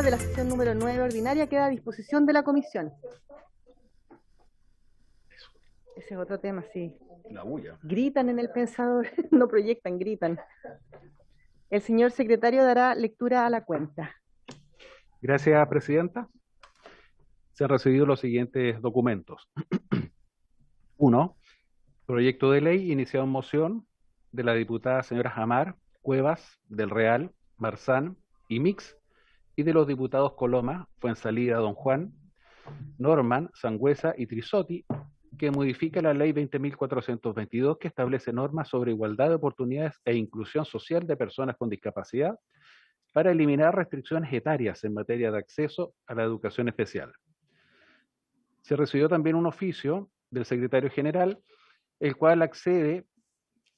de la sesión número 9 ordinaria queda a disposición de la comisión. Ese es otro tema, sí. La bulla. Gritan en el pensador, no proyectan, gritan. El señor secretario dará lectura a la cuenta. Gracias, Presidenta. Se han recibido los siguientes documentos. 1. Proyecto de ley iniciado en moción de la diputada señora Jamar, Cuevas, Del Real, Marzán y Mix, y de los diputados Coloma, Fuensalida, Don Juan, Norman, Sangüesa y Trisotti, que modifica la ley 20.422 que establece normas sobre igualdad de oportunidades e inclusión social de personas con discapacidad para eliminar restricciones etarias en materia de acceso a la educación especial. Se recibió también un oficio del secretario general, el cual accede,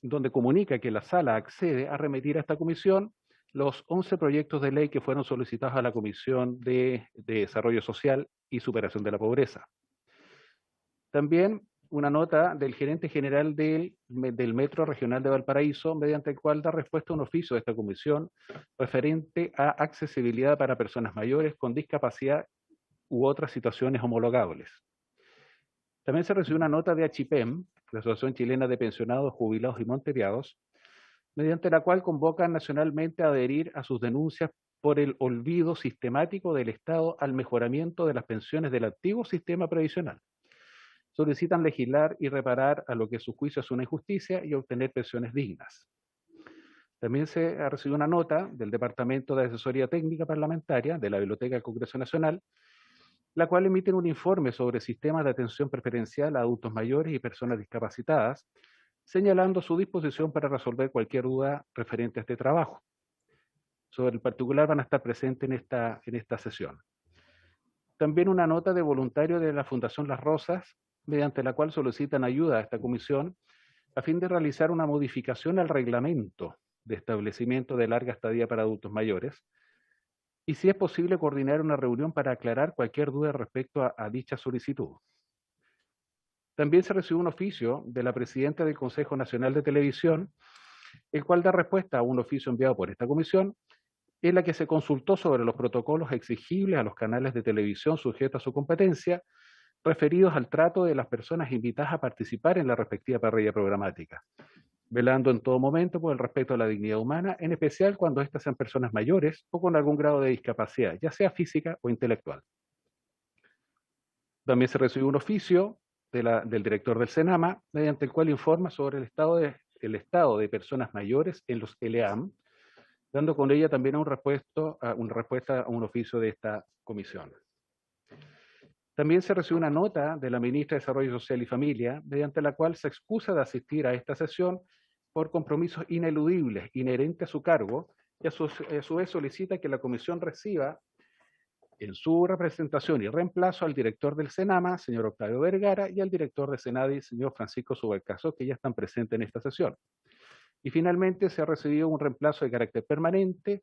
donde comunica que la sala accede a remitir a esta comisión los 11 proyectos de ley que fueron solicitados a la Comisión de Desarrollo Social y Superación de la Pobreza. También una nota del gerente general del Metro Regional de Valparaíso, mediante el cual da respuesta a un oficio de esta comisión referente a accesibilidad para personas mayores con discapacidad u otras situaciones homologables. También se recibió una nota de ACHIPEM, la Asociación Chilena de Pensionados, Jubilados y Monteriados, mediante la cual convocan nacionalmente a adherir a sus denuncias por el olvido sistemático del Estado al mejoramiento de las pensiones del antiguo sistema previsional. Solicitan legislar y reparar a lo que a su juicio es una injusticia y obtener pensiones dignas. También se ha recibido una nota del Departamento de Asesoría Técnica Parlamentaria de la Biblioteca del Congreso Nacional, la cual emite un informe sobre sistemas de atención preferencial a adultos mayores y personas discapacitadas, señalando su disposición para resolver cualquier duda referente a este trabajo. Sobre el particular van a estar presentes en esta sesión. También una nota de voluntario de la Fundación Las Rosas, mediante la cual solicitan ayuda a esta comisión a fin de realizar una modificación al reglamento de establecimiento de larga estadía para adultos mayores, y si es posible coordinar una reunión para aclarar cualquier duda respecto a dicha solicitud. También se recibió un oficio de la presidenta del Consejo Nacional de Televisión, el cual da respuesta a un oficio enviado por esta comisión, en la que se consultó sobre los protocolos exigibles a los canales de televisión sujetos a su competencia, referidos al trato de las personas invitadas a participar en la respectiva parrilla programática, velando en todo momento por el respeto a la dignidad humana, en especial cuando éstas sean personas mayores o con algún grado de discapacidad, ya sea física o intelectual. También se recibió un oficio del director del SENAMA, mediante el cual informa sobre el estado de personas mayores en los LEAM, dando con ella también una respuesta a un oficio de esta comisión. También se recibió una nota de la ministra de Desarrollo Social y Familia, mediante la cual se excusa de asistir a esta sesión por compromisos ineludibles inherentes a su cargo, y a su vez solicita que la comisión reciba en su representación y reemplazo al director del SENAMA, señor Octavio Vergara, y al director de SENADI, señor Francisco Subalcaso, que ya están presentes en esta sesión. Y finalmente se ha recibido un reemplazo de carácter permanente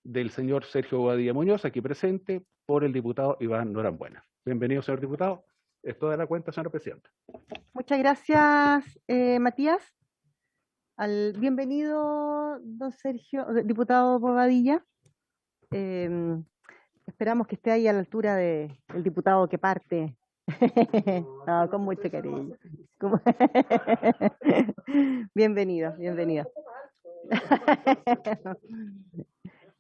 del señor Sergio Bobadilla Muñoz, aquí presente, por el diputado Iván Norambuena. Bienvenido, señor diputado. Es toda la cuenta, señor presidente. Muchas gracias, Matías. Bienvenido, don Sergio, diputado Bobadilla. Esperamos que esté ahí a la altura del diputado que parte. No, con mucho cariño. Bienvenido, bienvenido.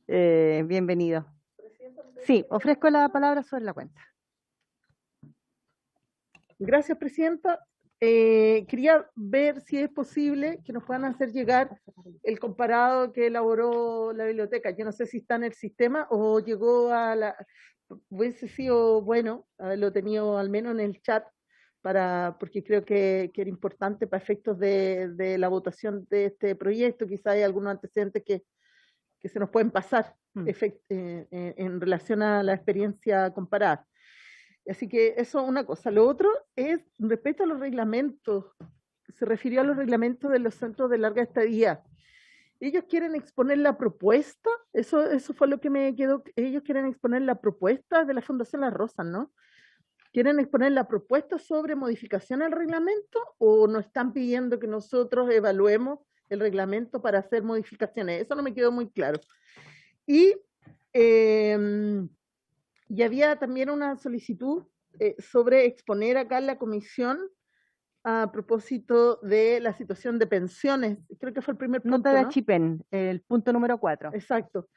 Bienvenido. Sí, ofrezco la palabra sobre la cuenta. Gracias, Presidenta. Quería ver si es posible que nos puedan hacer llegar el comparado que elaboró la biblioteca. Yo no sé si está en el sistema o llegó a la... Hubiese sido bueno haberlo tenido al menos en el chat, porque creo que era importante para efectos de la votación de este proyecto. Quizá hay algunos antecedentes que se nos pueden pasar en relación a la experiencia comparada. Así que eso es una cosa. Lo otro es respecto a los reglamentos. Se refirió a los reglamentos de los centros de larga estadía. Ellos quieren exponer la propuesta, eso fue lo que me quedó. Ellos quieren exponer la propuesta de la Fundación Las Rosas, ¿no? ¿Quieren exponer la propuesta sobre modificación al reglamento o nos están pidiendo que nosotros evaluemos el reglamento para hacer modificaciones? Eso no me quedó muy claro. Y Y había también una solicitud sobre exponer acá en la comisión a propósito de la situación de pensiones. Creo que fue el primer punto, Nota de ¿no? Achipen, el punto número 4. Exacto.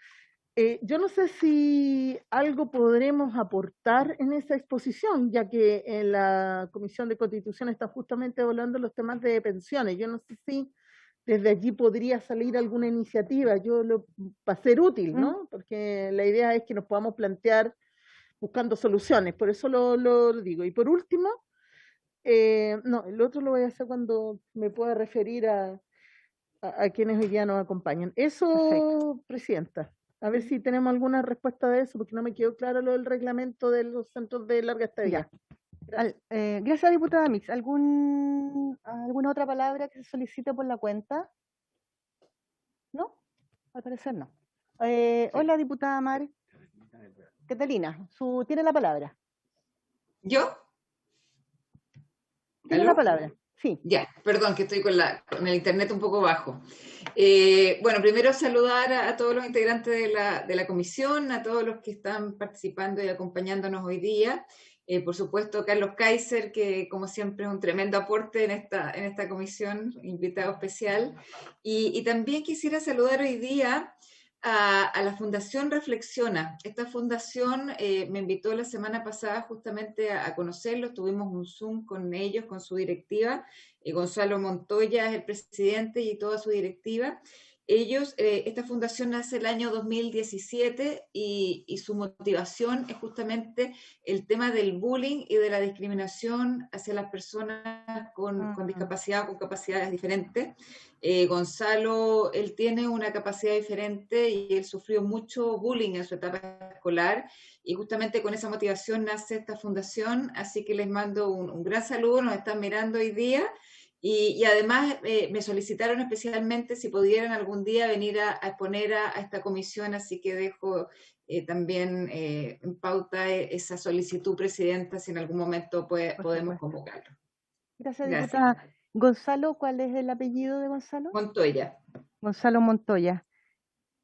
Yo no sé si algo podremos aportar en esa exposición, ya que en la Comisión de Constitución está justamente hablando los temas de pensiones. Yo no sé si desde allí podría salir alguna iniciativa, para ser útil, ¿no? Porque la idea es que nos podamos plantear buscando soluciones, por eso lo digo. Y por último, no, el otro lo voy a hacer cuando me pueda referir a quienes hoy día nos acompañan. Eso, Perfecto. Presidenta. A ver si tenemos alguna respuesta de eso, porque no me quedó claro lo del reglamento de los centros de larga estadía. Gracias. Gracias, diputada Mix. ¿Alguna otra palabra que se solicite por la cuenta? ¿No? Al parecer no. Hola, diputada Mar. Catalina, tiene la palabra. ¿Yo? Tiene ¿Aló? la palabra. Sí. Ya, perdón, que estoy con el internet un poco bajo. Bueno, primero saludar a todos los integrantes de la comisión, a todos los que están participando y acompañándonos hoy día. Por supuesto, Carlos Kaiser, que como siempre es un tremendo aporte en esta comisión, invitado especial. Y también quisiera saludar hoy día a la Fundación Reflexiona. Esta fundación me invitó la semana pasada justamente a conocerlos, tuvimos un Zoom con ellos, con su directiva, Gonzalo Montoya es el presidente y toda su directiva. Esta fundación nace el año 2017 y su motivación es justamente el tema del bullying y de la discriminación hacia las personas con discapacidad o con capacidades diferentes. Gonzalo, él tiene una capacidad diferente y él sufrió mucho bullying en su etapa escolar y justamente con esa motivación nace esta fundación, así que les mando un gran saludo, nos están mirando hoy día. Y además me solicitaron especialmente si pudieran algún día venir a exponer a esta comisión, así que dejo también en pauta esa solicitud, Presidenta, si en algún momento podemos convocarlo. Gracias, diputada. Gracias. Gonzalo, ¿cuál es el apellido de Gonzalo? Montoya. Gonzalo Montoya.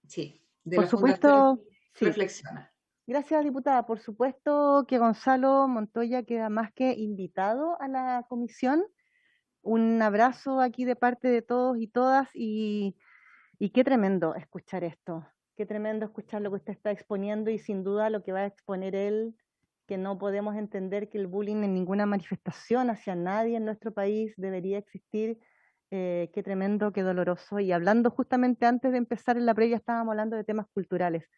Sí, de Por la supuesto, Fundación sí. Reflexiona. Gracias, diputada. Por supuesto que Gonzalo Montoya queda más que invitado a la comisión. Un abrazo aquí de parte de todos y todas y qué tremendo escuchar esto, qué tremendo escuchar lo que usted está exponiendo y sin duda lo que va a exponer él, que no podemos entender que el bullying en ninguna manifestación hacia nadie en nuestro país debería existir. Qué tremendo, qué doloroso. Y hablando justamente antes de empezar en la previa estábamos hablando de temas culturales,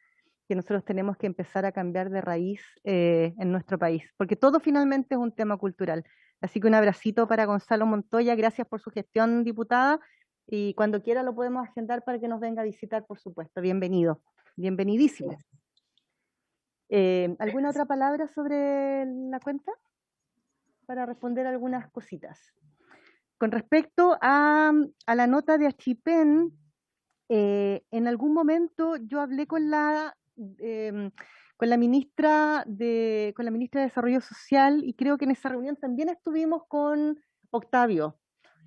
que nosotros tenemos que empezar a cambiar de raíz en nuestro país, porque todo finalmente es un tema cultural. Así que un abracito para Gonzalo Montoya, gracias por su gestión, diputada, y cuando quiera lo podemos agendar para que nos venga a visitar, por supuesto. Bienvenido, bienvenidísimo. ¿Alguna otra palabra sobre la cuenta? Para responder algunas cositas. Con respecto a la nota de Achipen, en algún momento yo hablé con la ministra de Desarrollo Social y creo que en esa reunión también estuvimos con Octavio,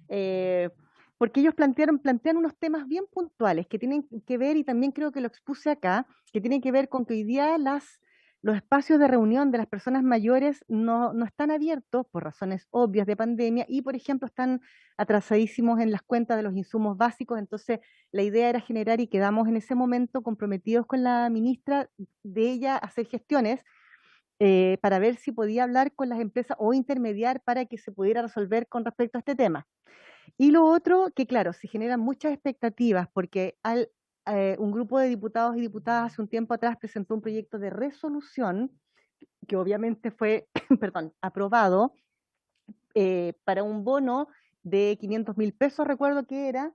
porque ellos plantean unos temas bien puntuales que tienen que ver, y también creo que lo expuse acá, que tienen que ver con que hoy día los espacios de reunión de las personas mayores no están abiertos por razones obvias de pandemia y, por ejemplo, están atrasadísimos en las cuentas de los insumos básicos. Entonces, la idea era generar, y quedamos en ese momento comprometidos con la ministra, de ella hacer gestiones para ver si podía hablar con las empresas o intermediar para que se pudiera resolver con respecto a este tema. Y lo otro, que claro, se generan muchas expectativas porque un grupo de diputados y diputadas hace un tiempo atrás presentó un proyecto de resolución que obviamente fue aprobado para un bono de 500.000 pesos, recuerdo que era,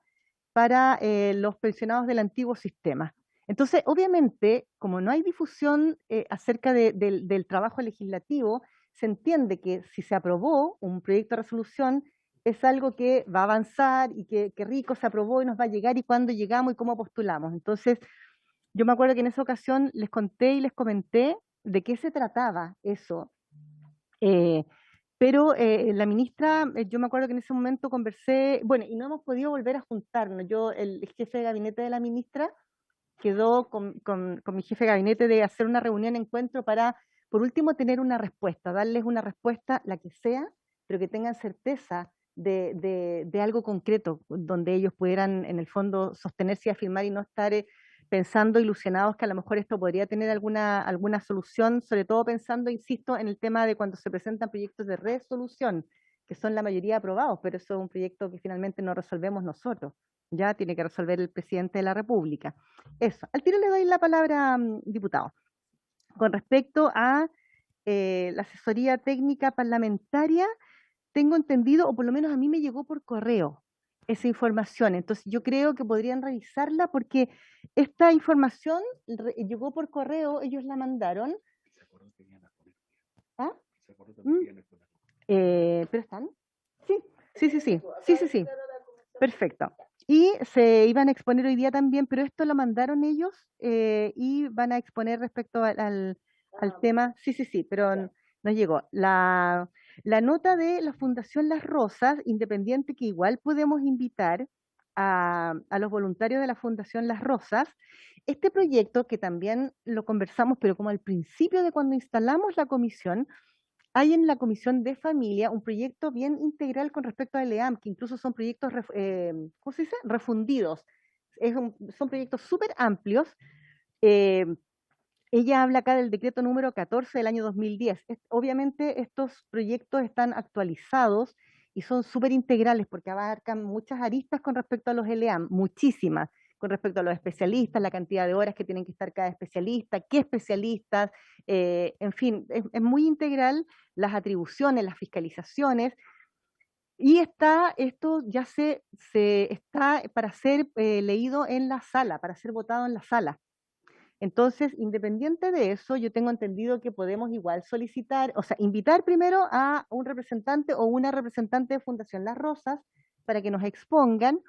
para los pensionados del antiguo sistema. Entonces, obviamente, como no hay difusión acerca del trabajo legislativo, se entiende que si se aprobó un proyecto de resolución, es algo que va a avanzar y que rico se aprobó y nos va a llegar y cuándo llegamos y cómo postulamos. Entonces, yo me acuerdo que en esa ocasión les conté y les comenté de qué se trataba eso. Pero la ministra, yo me acuerdo que en ese momento conversé, bueno, y no hemos podido volver a juntarnos. El jefe de gabinete de la ministra quedó con mi jefe de gabinete de hacer una reunión, encuentro para, por último, tener una respuesta, darles una respuesta, la que sea, pero que tengan certeza de algo concreto, donde ellos pudieran, en el fondo, sostenerse y afirmar y no estar pensando, ilusionados que a lo mejor esto podría tener alguna solución, sobre todo pensando, insisto, en el tema de cuando se presentan proyectos de resolución, que son la mayoría aprobados, pero eso es un proyecto que finalmente no resolvemos nosotros, ya tiene que resolver el presidente de la República. Eso, al tiro le doy la palabra, diputado. Con respecto a la asesoría técnica parlamentaria, tengo entendido, o por lo menos a mí me llegó por correo esa información, entonces yo creo que podrían revisarla porque esta información llegó por correo, ellos la mandaron. ¿Ah? ¿Pero están? Sí. Perfecto. Y se iban a exponer hoy día también, pero esto lo mandaron ellos y van a exponer respecto al tema. Sí, pero no llegó. La nota de la Fundación Las Rosas, independiente, que igual podemos invitar a los voluntarios de la Fundación Las Rosas. Este proyecto, que también lo conversamos, pero como al principio de cuando instalamos la comisión, hay en la Comisión de Familia un proyecto bien integral con respecto al EAM, que incluso son proyectos, ¿cómo se dice? Refundidos. Son proyectos súper amplios. Eh, Ella habla acá del decreto número 14 del año 2010. Obviamente estos proyectos están actualizados y son súper integrales porque abarcan muchas aristas con respecto a los LEAM, muchísimas, con respecto a los especialistas, la cantidad de horas que tienen que estar cada especialista, qué especialistas, en fin, es muy integral, las atribuciones, las fiscalizaciones, y esto ya se está para ser leído en la sala, para ser votado en la sala. Entonces, independiente de eso, yo tengo entendido que podemos igual solicitar, o sea, invitar primero a un representante o una representante de Fundación Las Rosas para que nos expongan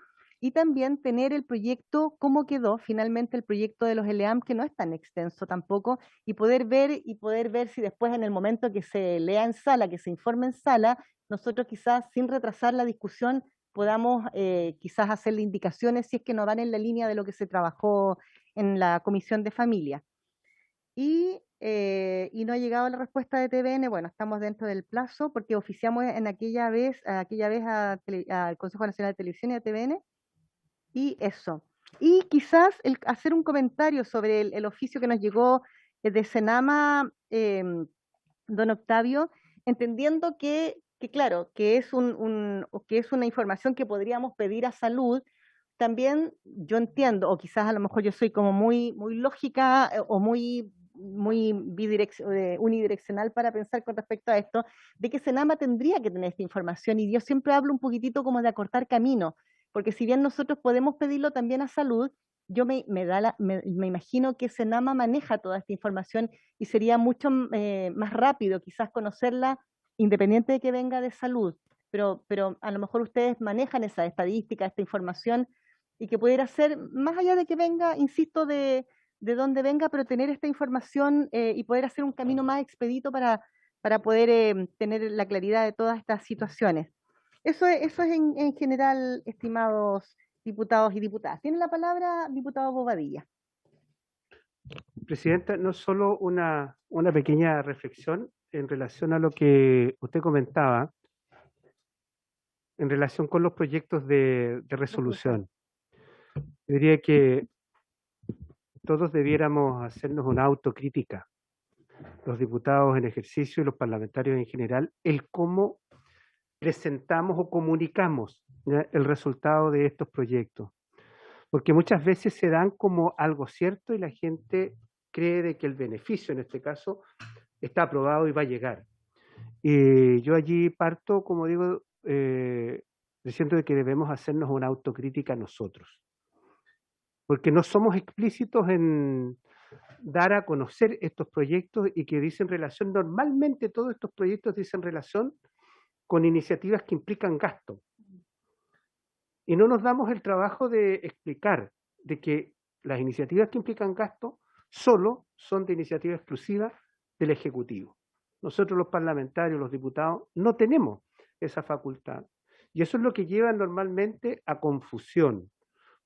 y también tener el proyecto, cómo quedó finalmente el proyecto de los LEAM, que no es tan extenso tampoco, y poder ver si después en el momento que se lea en sala, que se informe en sala, nosotros quizás sin retrasar la discusión podamos quizás hacerle indicaciones si es que no van en la línea de lo que se trabajó en la Comisión de Familia. Y no ha llegado la respuesta de TVN, bueno, estamos dentro del plazo porque oficiamos en aquella vez al Consejo Nacional de Televisión y a TVN, y eso. Y quizás hacer un comentario sobre el oficio que nos llegó de Senama, don Octavio, entendiendo que claro, que es que es una información que podríamos pedir a salud. También yo entiendo, o quizás a lo mejor yo soy como muy lógica o muy unidireccional para pensar con respecto a esto, de que Senama tendría que tener esta información, y yo siempre hablo un poquitito como de acortar camino, porque si bien nosotros podemos pedirlo también a salud, yo me imagino que Senama maneja toda esta información y sería mucho más rápido quizás conocerla independiente de que venga de salud, pero a lo mejor ustedes manejan esa estadística, esta información, y que pudiera ser, más allá de que venga, insisto, de dónde venga, pero tener esta información y poder hacer un camino más expedito para poder tener la claridad de todas estas situaciones. Eso es en general, estimados diputados y diputadas. Tiene la palabra diputado Bobadilla. Presidenta, no solo una pequeña reflexión en relación a lo que usted comentaba, en relación con los proyectos de resolución. Yo diría que todos debiéramos hacernos una autocrítica, los diputados en ejercicio y los parlamentarios en general, el cómo presentamos o comunicamos, ¿ya?, el resultado de estos proyectos. Porque muchas veces se dan como algo cierto y la gente cree de que el beneficio, en este caso, está aprobado y va a llegar. Y yo allí parto, como digo, diciendo de que debemos hacernos una autocrítica nosotros. Porque no somos explícitos en dar a conocer estos proyectos y que dicen relación, normalmente todos estos proyectos dicen relación con iniciativas que implican gasto. Y no nos damos el trabajo de explicar de que las iniciativas que implican gasto solo son de iniciativa exclusiva del Ejecutivo. Nosotros los parlamentarios, los diputados, no tenemos esa facultad. Y eso es lo que lleva normalmente a confusión,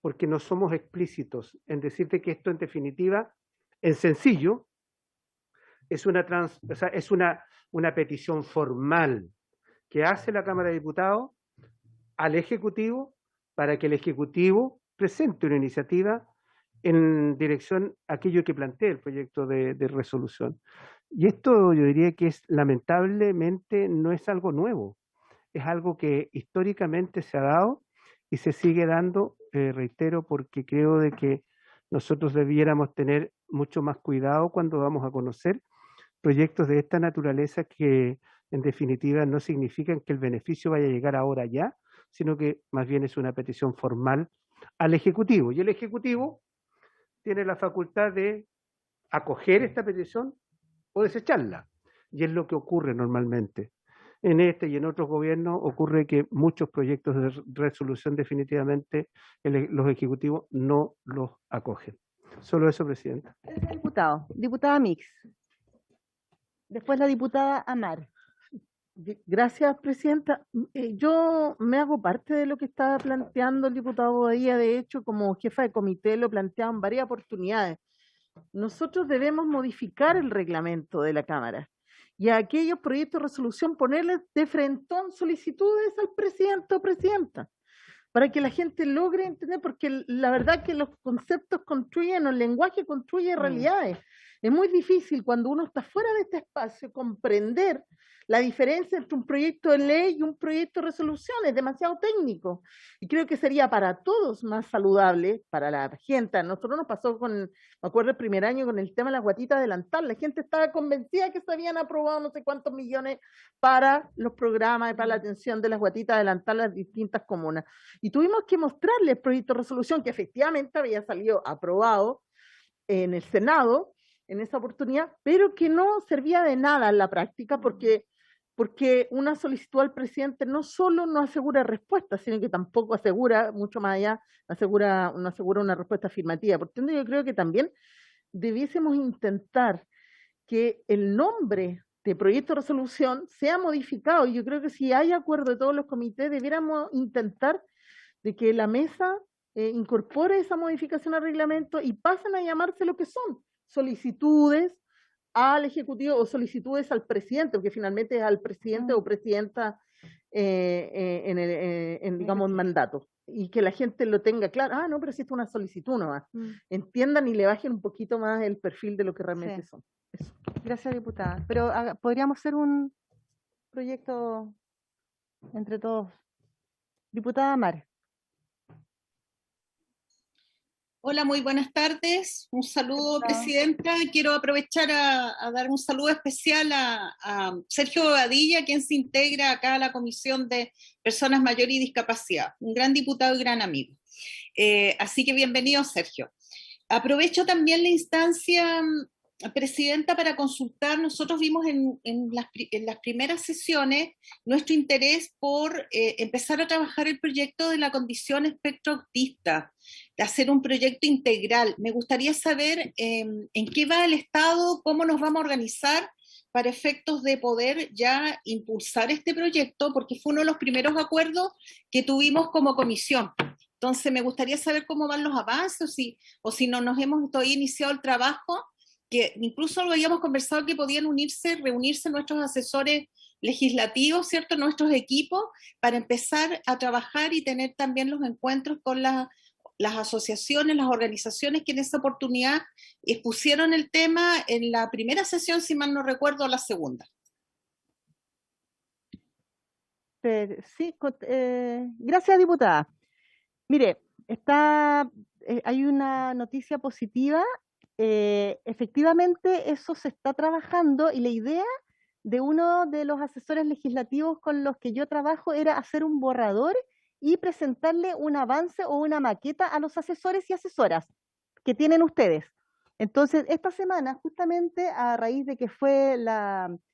porque no somos explícitos en decirte que esto en definitiva, en sencillo, es una petición formal que hace la Cámara de Diputados al Ejecutivo para que el Ejecutivo presente una iniciativa en dirección a aquello que plantea el proyecto de resolución. Y esto yo diría que lamentablemente no es algo nuevo, es algo que históricamente se ha dado y se sigue dando, reitero, porque creo de que nosotros debiéramos tener mucho más cuidado cuando vamos a conocer proyectos de esta naturaleza que en definitiva no significan que el beneficio vaya a llegar ahora ya, sino que más bien es una petición formal al Ejecutivo. Y el Ejecutivo tiene la facultad de acoger esta petición o desecharla. Y es lo que ocurre normalmente. En este y en otros gobiernos ocurre que muchos proyectos de resolución definitivamente los ejecutivos no los acogen. Solo eso, Presidenta. Diputado. Diputada Mix. Después la diputada Amar. Gracias, Presidenta. Yo me hago parte de lo que estaba planteando el diputado Bobadilla. De hecho, como jefa de comité lo planteaba en varias oportunidades. Nosotros debemos modificar el reglamento de la Cámara y a aquellos proyectos de resolución ponerles de frentón solicitudes al presidente o presidenta, para que la gente logre entender, porque la verdad que los conceptos construyen, o el lenguaje construye realidades. Es muy difícil cuando uno está fuera de este espacio comprender la diferencia entre un proyecto de ley y un proyecto de resolución. Es demasiado técnico. Y creo que sería para todos más saludable, para la gente. A nosotros nos pasó me acuerdo el primer año con el tema de las guatitas delantal. La gente estaba convencida que se habían aprobado no sé cuántos millones para los programas y para la atención de las guatitas delantal en las distintas comunas. Y tuvimos que mostrarle el proyecto de resolución que efectivamente había salido aprobado en el Senado en esa oportunidad, pero que no servía de nada en la práctica porque una solicitud al presidente no solo no asegura respuesta, sino que tampoco asegura, mucho más allá, no asegura una respuesta afirmativa. Por tanto, yo creo que también debiésemos intentar que el nombre de proyecto de resolución sea modificado. Yo creo que si hay acuerdo de todos los comités, debiéramos intentar de que la mesa incorpore esa modificación al reglamento y pasen a llamarse lo que son solicitudes al Ejecutivo o solicitudes al presidente, porque finalmente es al presidente o presidenta digamos, mandato. Y que la gente lo tenga claro. No, pero si esto es una solicitud nomás. Entiendan y le bajen un poquito más el perfil de lo que realmente son. Eso. Gracias, diputada. Pero podríamos hacer un proyecto entre todos. Diputada Amar. Hola, muy buenas tardes. Un saludo, Presidenta. Quiero aprovechar a dar un saludo especial a Sergio Bobadilla, quien se integra acá a la Comisión de Personas Mayores y Discapacidad. Un gran diputado y gran amigo. Así que bienvenido, Sergio. Aprovecho también la instancia, Presidenta, para consultar. Nosotros vimos en las primeras sesiones nuestro interés por empezar a trabajar el proyecto de la condición espectro autista, de hacer un proyecto integral. Me gustaría saber en qué va el Estado, cómo nos vamos a organizar para efectos de poder ya impulsar este proyecto, porque fue uno de los primeros acuerdos que tuvimos como comisión. Entonces me gustaría saber cómo van los avances o si no nos hemos todavía iniciado el trabajo, que incluso lo habíamos conversado que podían reunirse nuestros asesores legislativos, ¿cierto? Nuestros equipos, para empezar a trabajar y tener también los encuentros con las asociaciones, las organizaciones que en esa oportunidad expusieron el tema en la primera sesión, si mal no recuerdo, la segunda. Sí, gracias, diputada. Mire, hay una noticia positiva. Efectivamente, eso se está trabajando y la idea de uno de los asesores legislativos con los que yo trabajo era hacer un borrador y presentarle un avance o una maqueta a los asesores y asesoras que tienen ustedes. Entonces, esta semana, justamente a raíz de que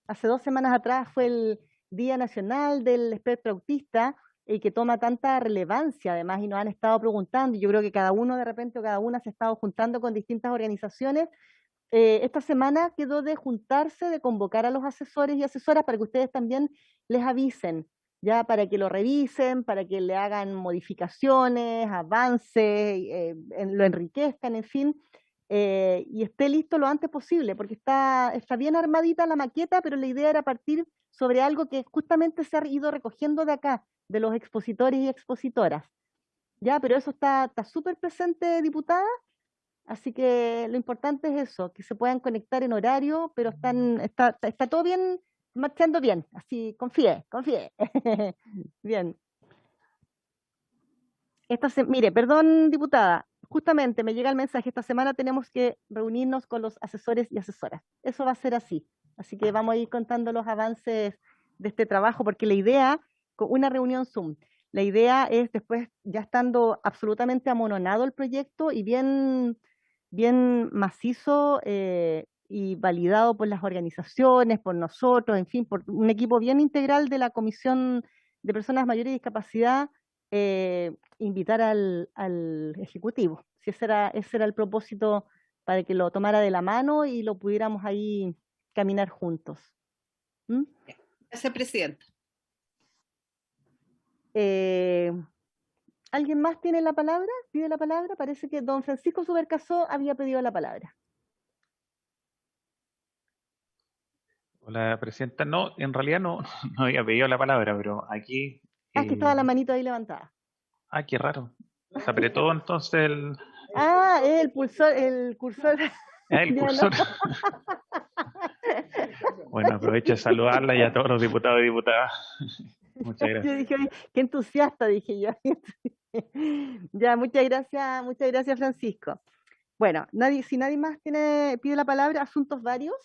hace 2 semanas atrás fue el Día Nacional del Espectro Autista, y que toma tanta relevancia además, y nos han estado preguntando, y yo creo que cada uno de repente o cada una se ha estado juntando con distintas organizaciones. Esta semana quedó de juntarse, de convocar a los asesores y asesoras para que ustedes también les avisen ya para que lo revisen, para que le hagan modificaciones, avances, lo enriquezcan, en fin, y esté listo lo antes posible, porque está bien armadita la maqueta, pero la idea era partir sobre algo que justamente se ha ido recogiendo de acá, de los expositores y expositoras. Ya, pero eso está súper presente, diputada, así que lo importante es eso, que se puedan conectar en horario, pero está todo bien, marchando bien, así, confíe. Bien. Mire, perdón, diputada, justamente me llega el mensaje, esta semana tenemos que reunirnos con los asesores y asesoras. Eso va a ser así. Así que vamos a ir contando los avances de este trabajo, porque la idea, con una reunión Zoom, la idea es después, ya estando absolutamente amononado el proyecto y bien macizo y validado por las organizaciones, por nosotros, en fin, por un equipo bien integral de la Comisión de Personas Mayores y Discapacidad, invitar al Ejecutivo. Si ese era el propósito, para que lo tomara de la mano y lo pudiéramos ahí caminar juntos. ¿Mm? Gracias, Presidenta. ¿Alguien más tiene la palabra? ¿Pide la palabra? Parece que don Francisco Subercasó había pedido la palabra. Hola, Presidenta. No, en realidad no había pedido la palabra, pero aquí... Es que estaba la manito ahí levantada. Ah, qué raro. Se apretó entonces el... El cursor. el Ya cursor. no. Bueno, aprovecho de saludarla y a todos los diputados y diputadas. Muchas Yo gracias. dije, oye, qué entusiasta, dije yo. Ya, muchas gracias, Francisco. Bueno, si nadie más pide la palabra, asuntos varios.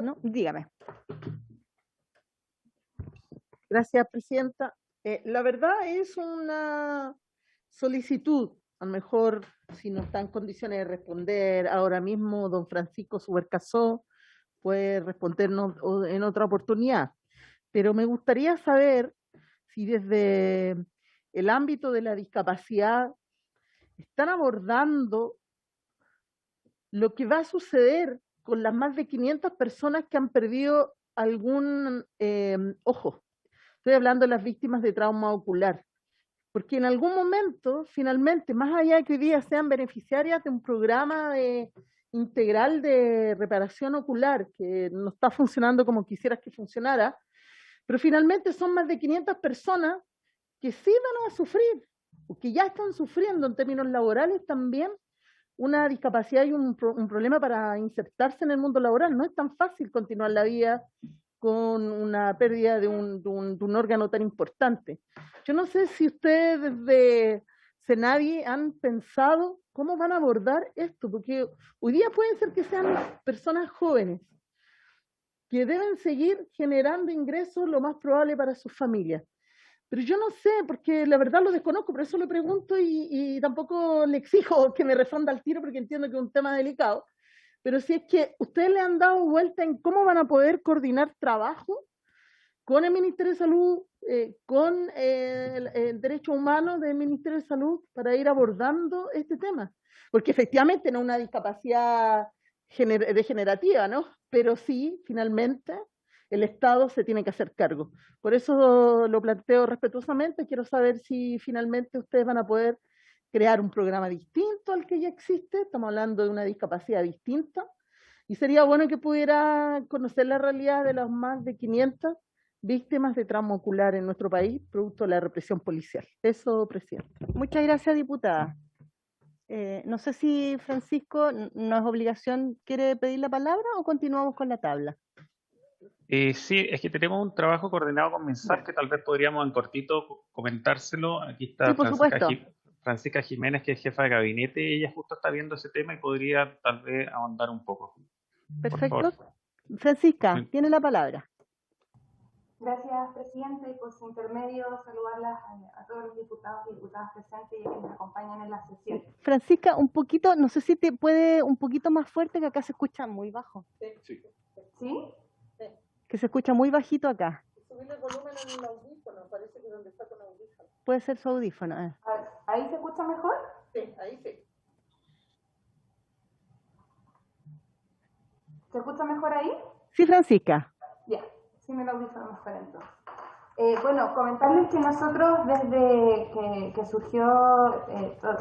¿No? Dígame. Gracias, Presidenta. La verdad es una solicitud. A lo mejor, si no está en condiciones de responder ahora mismo, don Francisco Subercasó puede respondernos en otra oportunidad. Pero me gustaría saber si desde el ámbito de la discapacidad están abordando lo que va a suceder con las más de 500 personas que han perdido algún ojo. Estoy hablando de las víctimas de trauma ocular. Porque en algún momento, finalmente, más allá de que hoy día sean beneficiarias de un programa integral de reparación ocular, que no está funcionando como quisieras que funcionara, pero finalmente son más de 500 personas que sí van a sufrir, o que ya están sufriendo en términos laborales también, una discapacidad y un problema para insertarse en el mundo laboral. No es tan fácil continuar la vida con una pérdida de un órgano tan importante. Yo no sé si ustedes desde CENAVI han pensado cómo van a abordar esto, porque hoy día pueden ser que sean personas jóvenes que deben seguir generando ingresos lo más probable para sus familias. Pero yo no sé, porque la verdad lo desconozco, por eso le pregunto y tampoco le exijo que me responda al tiro, porque entiendo que es un tema delicado. Pero si es que ustedes le han dado vuelta en cómo van a poder coordinar trabajo con el Ministerio de Salud, con el Derecho Humano del Ministerio de Salud, para ir abordando este tema. Porque efectivamente no es una discapacidad degenerativa, ¿no? Pero sí, finalmente, el Estado se tiene que hacer cargo. Por eso lo planteo respetuosamente. Quiero saber si finalmente ustedes van a poder crear un programa distinto al que ya existe. Estamos hablando de una discapacidad distinta. Y sería bueno que pudiera conocer la realidad de las más de 500 víctimas de trauma ocular en nuestro país, producto de la represión policial. Eso, Presidente. Muchas gracias, diputada. No sé si Francisco, no es obligación, ¿quiere pedir la palabra o continuamos con la tabla? Sí, es que tenemos un trabajo coordinado con MinSal que tal vez podríamos en cortito comentárselo. Aquí está Sí, por supuesto. Francisca Jiménez, que es jefa de gabinete, y ella justo está viendo ese tema y podría tal vez ahondar un poco. Perfecto. Francisca, tiene la palabra. Gracias, Presidenta, y por su intermedio saludarlas a todos los diputados y diputadas presentes y a quienes nos acompañan en la sesión. Francisca, un poquito, no sé si te puede un poquito más fuerte, que acá se escucha muy bajo. Sí. ¿Sí? Que se escucha muy bajito acá. Subirle el volumen en el audífono, parece que donde está con audífono. Puede ser su audífono. ¿Ahí se escucha mejor? Sí, ahí sí. ¿Se escucha mejor ahí? Sí, Francisca. Ya, sin el audífono mejor entonces. Bueno, comentarles que nosotros desde que surgió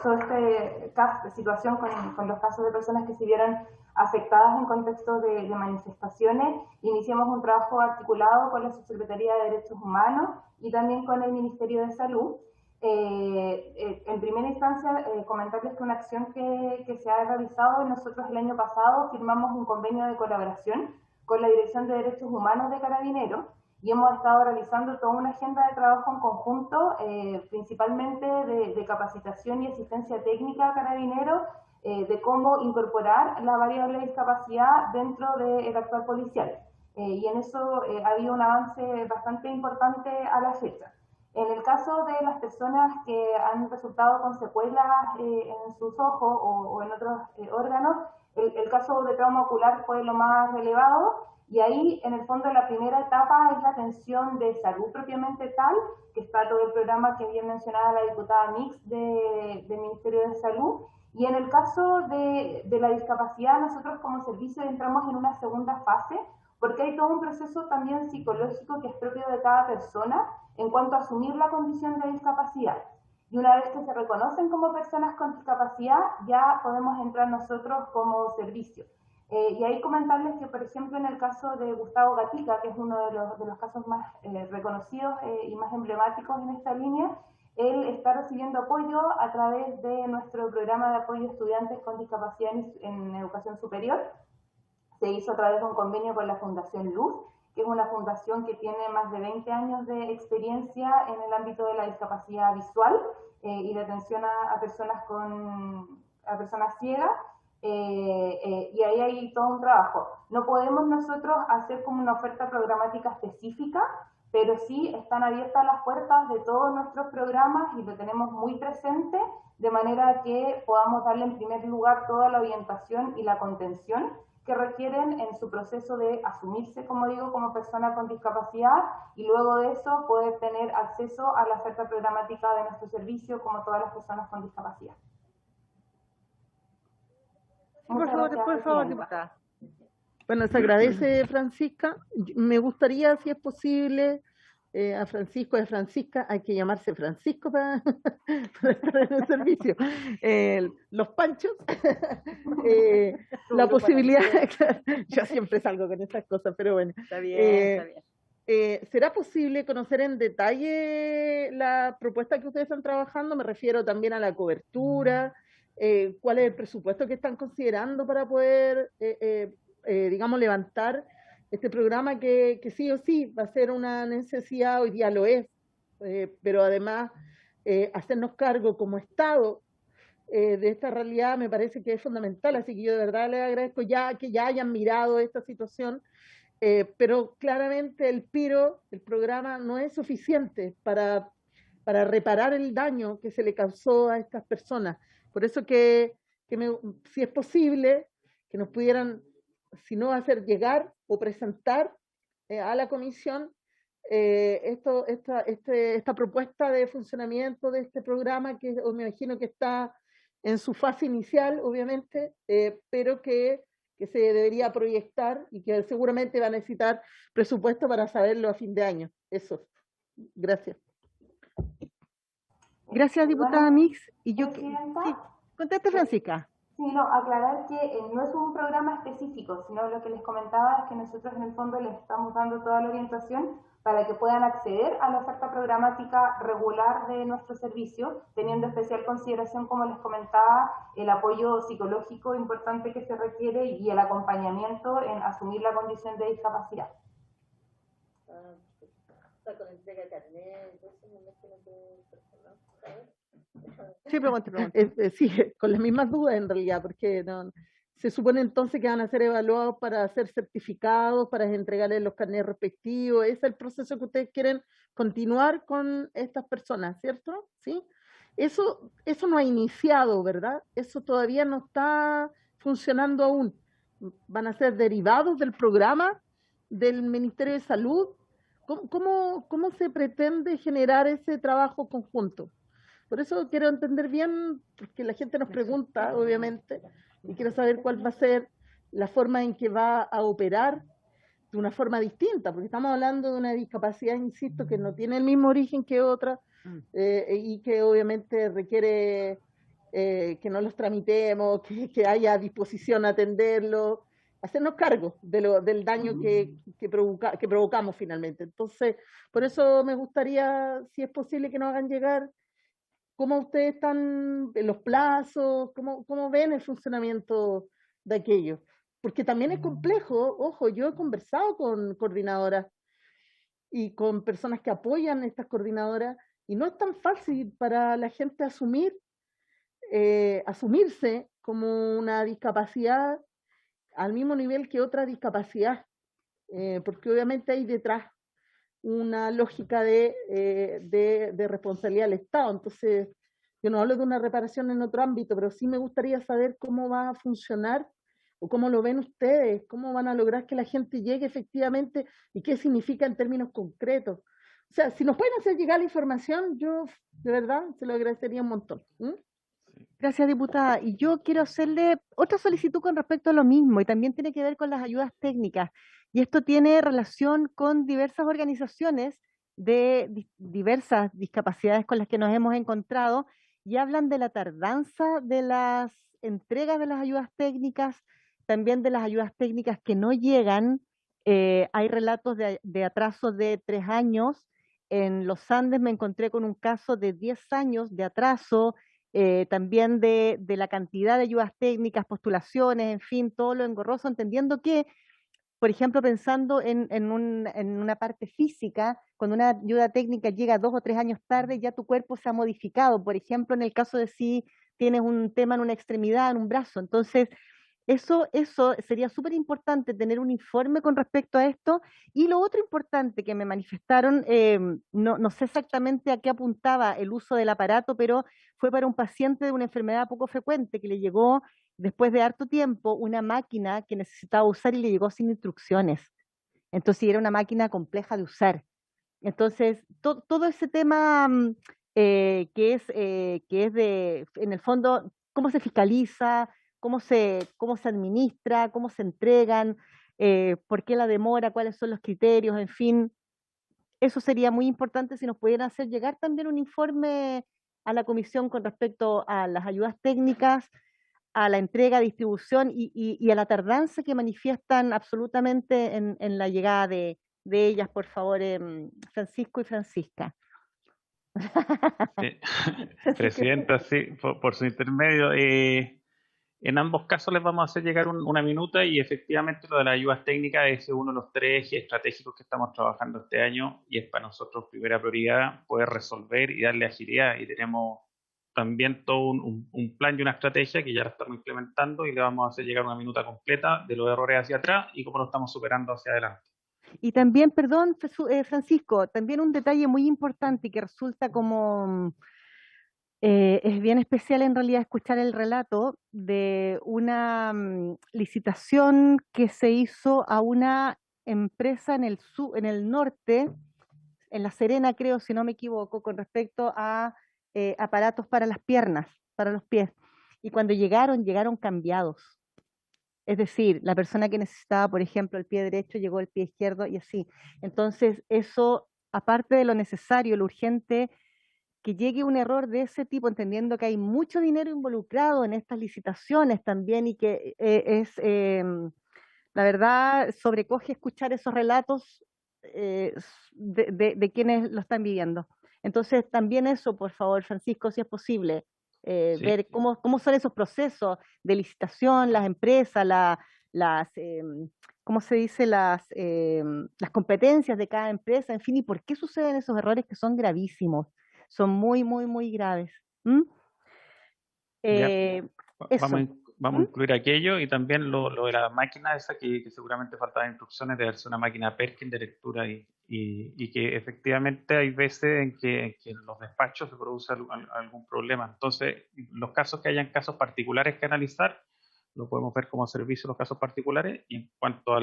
toda esta situación con los casos de personas que se vieron afectadas en contexto de manifestaciones, iniciamos un trabajo articulado con la Subsecretaría de Derechos Humanos y también con el Ministerio de Salud. En primera instancia, comentarles que una acción que se ha realizado, nosotros el año pasado firmamos un convenio de colaboración con la Dirección de Derechos Humanos de Carabineros, y hemos estado realizando toda una agenda de trabajo en conjunto, principalmente de capacitación y asistencia técnica a carabineros, de cómo incorporar la variable discapacidad dentro del actual policial. Y en eso ha habido un avance bastante importante a la fecha. En el caso de las personas que han resultado con secuelas en sus ojos o en otros órganos, el caso de trauma ocular fue lo más relevado. Y ahí, en el fondo, la primera etapa es la atención de salud propiamente tal, que está todo el programa que bien mencionaba la diputada Mix del Ministerio de Salud. Y en el caso de la discapacidad, nosotros como servicio entramos en una segunda fase, porque hay todo un proceso también psicológico que es propio de cada persona en cuanto a asumir la condición de discapacidad. Y una vez que se reconocen como personas con discapacidad, ya podemos entrar nosotros como servicio. Y ahí comentarles que, por ejemplo, en el caso de Gustavo Gatica, que es uno de los casos más reconocidos y más emblemáticos en esta línea, él está recibiendo apoyo a través de nuestro programa de apoyo a estudiantes con discapacidad en educación superior. Se hizo a través de un convenio con la Fundación Luz, que es una fundación que tiene más de 20 años de experiencia en el ámbito de la discapacidad visual y de atención a personas ciegas. Y ahí hay todo un trabajo. No podemos nosotros hacer como una oferta programática específica, pero sí están abiertas las puertas de todos nuestros programas y lo tenemos muy presente, de manera que podamos darle en primer lugar toda la orientación y la contención que requieren en su proceso de asumirse, como digo, como persona con discapacidad, y luego de eso poder tener acceso a la oferta programática de nuestro servicio como todas las personas con discapacidad. Por favor, diputada. Bueno, se agradece, Francisca. Me gustaría, si es posible, a Francisco, de Francisca, hay que llamarse Francisco para estar en el servicio. Los panchos, la posibilidad, yo siempre salgo con esas cosas, pero bueno. Está bien, está bien. ¿Será posible conocer en detalle la propuesta que ustedes están trabajando? Me refiero también a la cobertura. ¿Cuál es el presupuesto que están considerando para poder, digamos, levantar este programa que sí o sí va a ser una necesidad, hoy día lo es, pero además hacernos cargo como Estado de esta realidad me parece que es fundamental, así que yo de verdad les agradezco que ya hayan mirado esta situación, pero claramente el PIRO, el programa, no es suficiente para reparar el daño que se le causó a estas personas. Por eso si es posible, que nos pudieran, si no hacer llegar o presentar a la comisión esta propuesta de funcionamiento de este programa, que me imagino que está en su fase inicial, obviamente, pero que se debería proyectar y que seguramente va a necesitar presupuesto para saberlo a fin de año. Eso. Gracias. Gracias, diputada Mix. Y yo, sí, conteste, Francisca. Sí, no, aclarar que no es un programa específico, sino lo que les comentaba es que nosotros en el fondo les estamos dando toda la orientación para que puedan acceder a la oferta programática regular de nuestro servicio, teniendo especial consideración, como les comentaba, el apoyo psicológico importante que se requiere y el acompañamiento en asumir la condición de discapacidad. Con entrega de carnet, entonces Sí, pregunte. Sí, con las mismas dudas en realidad, porque no, se supone entonces que van a ser evaluados para ser certificados, para entregarles los carnets respectivos. Ese es el proceso que ustedes quieren continuar con estas personas, ¿cierto? ¿Sí? Eso no ha iniciado, ¿verdad? Eso todavía no está funcionando aún. Van a ser derivados del programa del Ministerio de Salud. ¿Cómo se pretende generar ese trabajo conjunto? Por eso quiero entender bien, porque la gente nos pregunta, obviamente, y quiero saber cuál va a ser la forma en que va a operar de una forma distinta, porque estamos hablando de una discapacidad, insisto, que no tiene el mismo origen que otra, y que obviamente requiere que no los tramitemos, que haya disposición a atenderlo, hacernos cargo del daño que provocamos finalmente. Entonces, por eso me gustaría, si es posible, que nos hagan llegar cómo ustedes están en los plazos, cómo ven el funcionamiento de aquello. Porque también es complejo, ojo, yo he conversado con coordinadoras y con personas que apoyan estas coordinadoras, y no es tan fácil para la gente asumirse como una discapacidad al mismo nivel que otra discapacidad, porque obviamente hay detrás una lógica de responsabilidad del Estado. Entonces, yo no hablo de una reparación en otro ámbito, pero sí me gustaría saber cómo va a funcionar o cómo lo ven ustedes, cómo van a lograr que la gente llegue efectivamente y qué significa en términos concretos. O sea, si nos pueden hacer llegar la información, yo de verdad se lo agradecería un montón. Gracias, diputada. Y yo quiero hacerle otra solicitud con respecto a lo mismo, y también tiene que ver con las ayudas técnicas. Y esto tiene relación con diversas organizaciones de diversas discapacidades con las que nos hemos encontrado, y hablan de la tardanza de las entregas de las ayudas técnicas, también de las ayudas técnicas que no llegan. Hay relatos de atraso de 3 años. En los Andes me encontré con un caso de 10 años de atraso, también de la cantidad de ayudas técnicas, postulaciones, en fin, todo lo engorroso, entendiendo que, por ejemplo, pensando en una parte física, cuando una ayuda técnica llega 2 o 3 años tarde, ya tu cuerpo se ha modificado, por ejemplo, en el caso de si tienes un tema en una extremidad, en un brazo. Entonces, eso sería súper importante, tener un informe con respecto a esto. Y lo otro importante que me manifestaron, no sé exactamente a qué apuntaba el uso del aparato, pero fue para un paciente de una enfermedad poco frecuente que le llegó después de harto tiempo una máquina que necesitaba usar y le llegó sin instrucciones. Entonces era una máquina compleja de usar. Entonces, todo ese tema, que es en el fondo, cómo se fiscaliza, cómo se administra, cómo se entregan, por qué la demora, cuáles son los criterios, en fin, eso sería muy importante si nos pudieran hacer llegar también un informe a la comisión con respecto a las ayudas técnicas, a la entrega, distribución y a la tardanza que manifiestan absolutamente en la llegada de ellas, por favor, Francisco y Francisca. Presidenta, sí, por su intermedio. En ambos casos les vamos a hacer llegar una minuta, y efectivamente lo de las ayudas técnicas es uno de los 3 ejes estratégicos que estamos trabajando este año, y es para nosotros primera prioridad poder resolver y darle agilidad, y tenemos también todo un plan y una estrategia que ya la estamos implementando, y le vamos a hacer llegar una minuta completa de los errores hacia atrás y cómo lo estamos superando hacia adelante. Y también, perdón, Francisco, también un detalle muy importante que resulta como, es bien especial en realidad escuchar el relato de una licitación que se hizo a una empresa en el norte, en La Serena creo, si no me equivoco, con respecto a aparatos para las piernas, para los pies. Y cuando llegaron cambiados. Es decir, la persona que necesitaba, por ejemplo, el pie derecho, llegó el pie izquierdo y así. Entonces, eso, aparte de lo necesario, lo urgente, que llegue un error de ese tipo, entendiendo que hay mucho dinero involucrado en estas licitaciones también, y que la verdad, sobrecoge escuchar esos relatos de quienes lo están viviendo. Entonces, también eso, por favor, Francisco, si es posible, Sí. ver cómo son esos procesos de licitación, las empresas, ¿cómo se dice? Las competencias de cada empresa, en fin, y por qué suceden esos errores que son gravísimos, son muy, muy, muy graves. ¿Mm? Eso. Vamos a incluir aquello, y también lo de la máquina esa que seguramente faltaban instrucciones, de verse una máquina Perkin de lectura, y que efectivamente hay veces en que en los despachos se produce algún problema. Entonces, los casos que hayan casos particulares que analizar, lo podemos ver como servicio los casos particulares. Y en cuanto a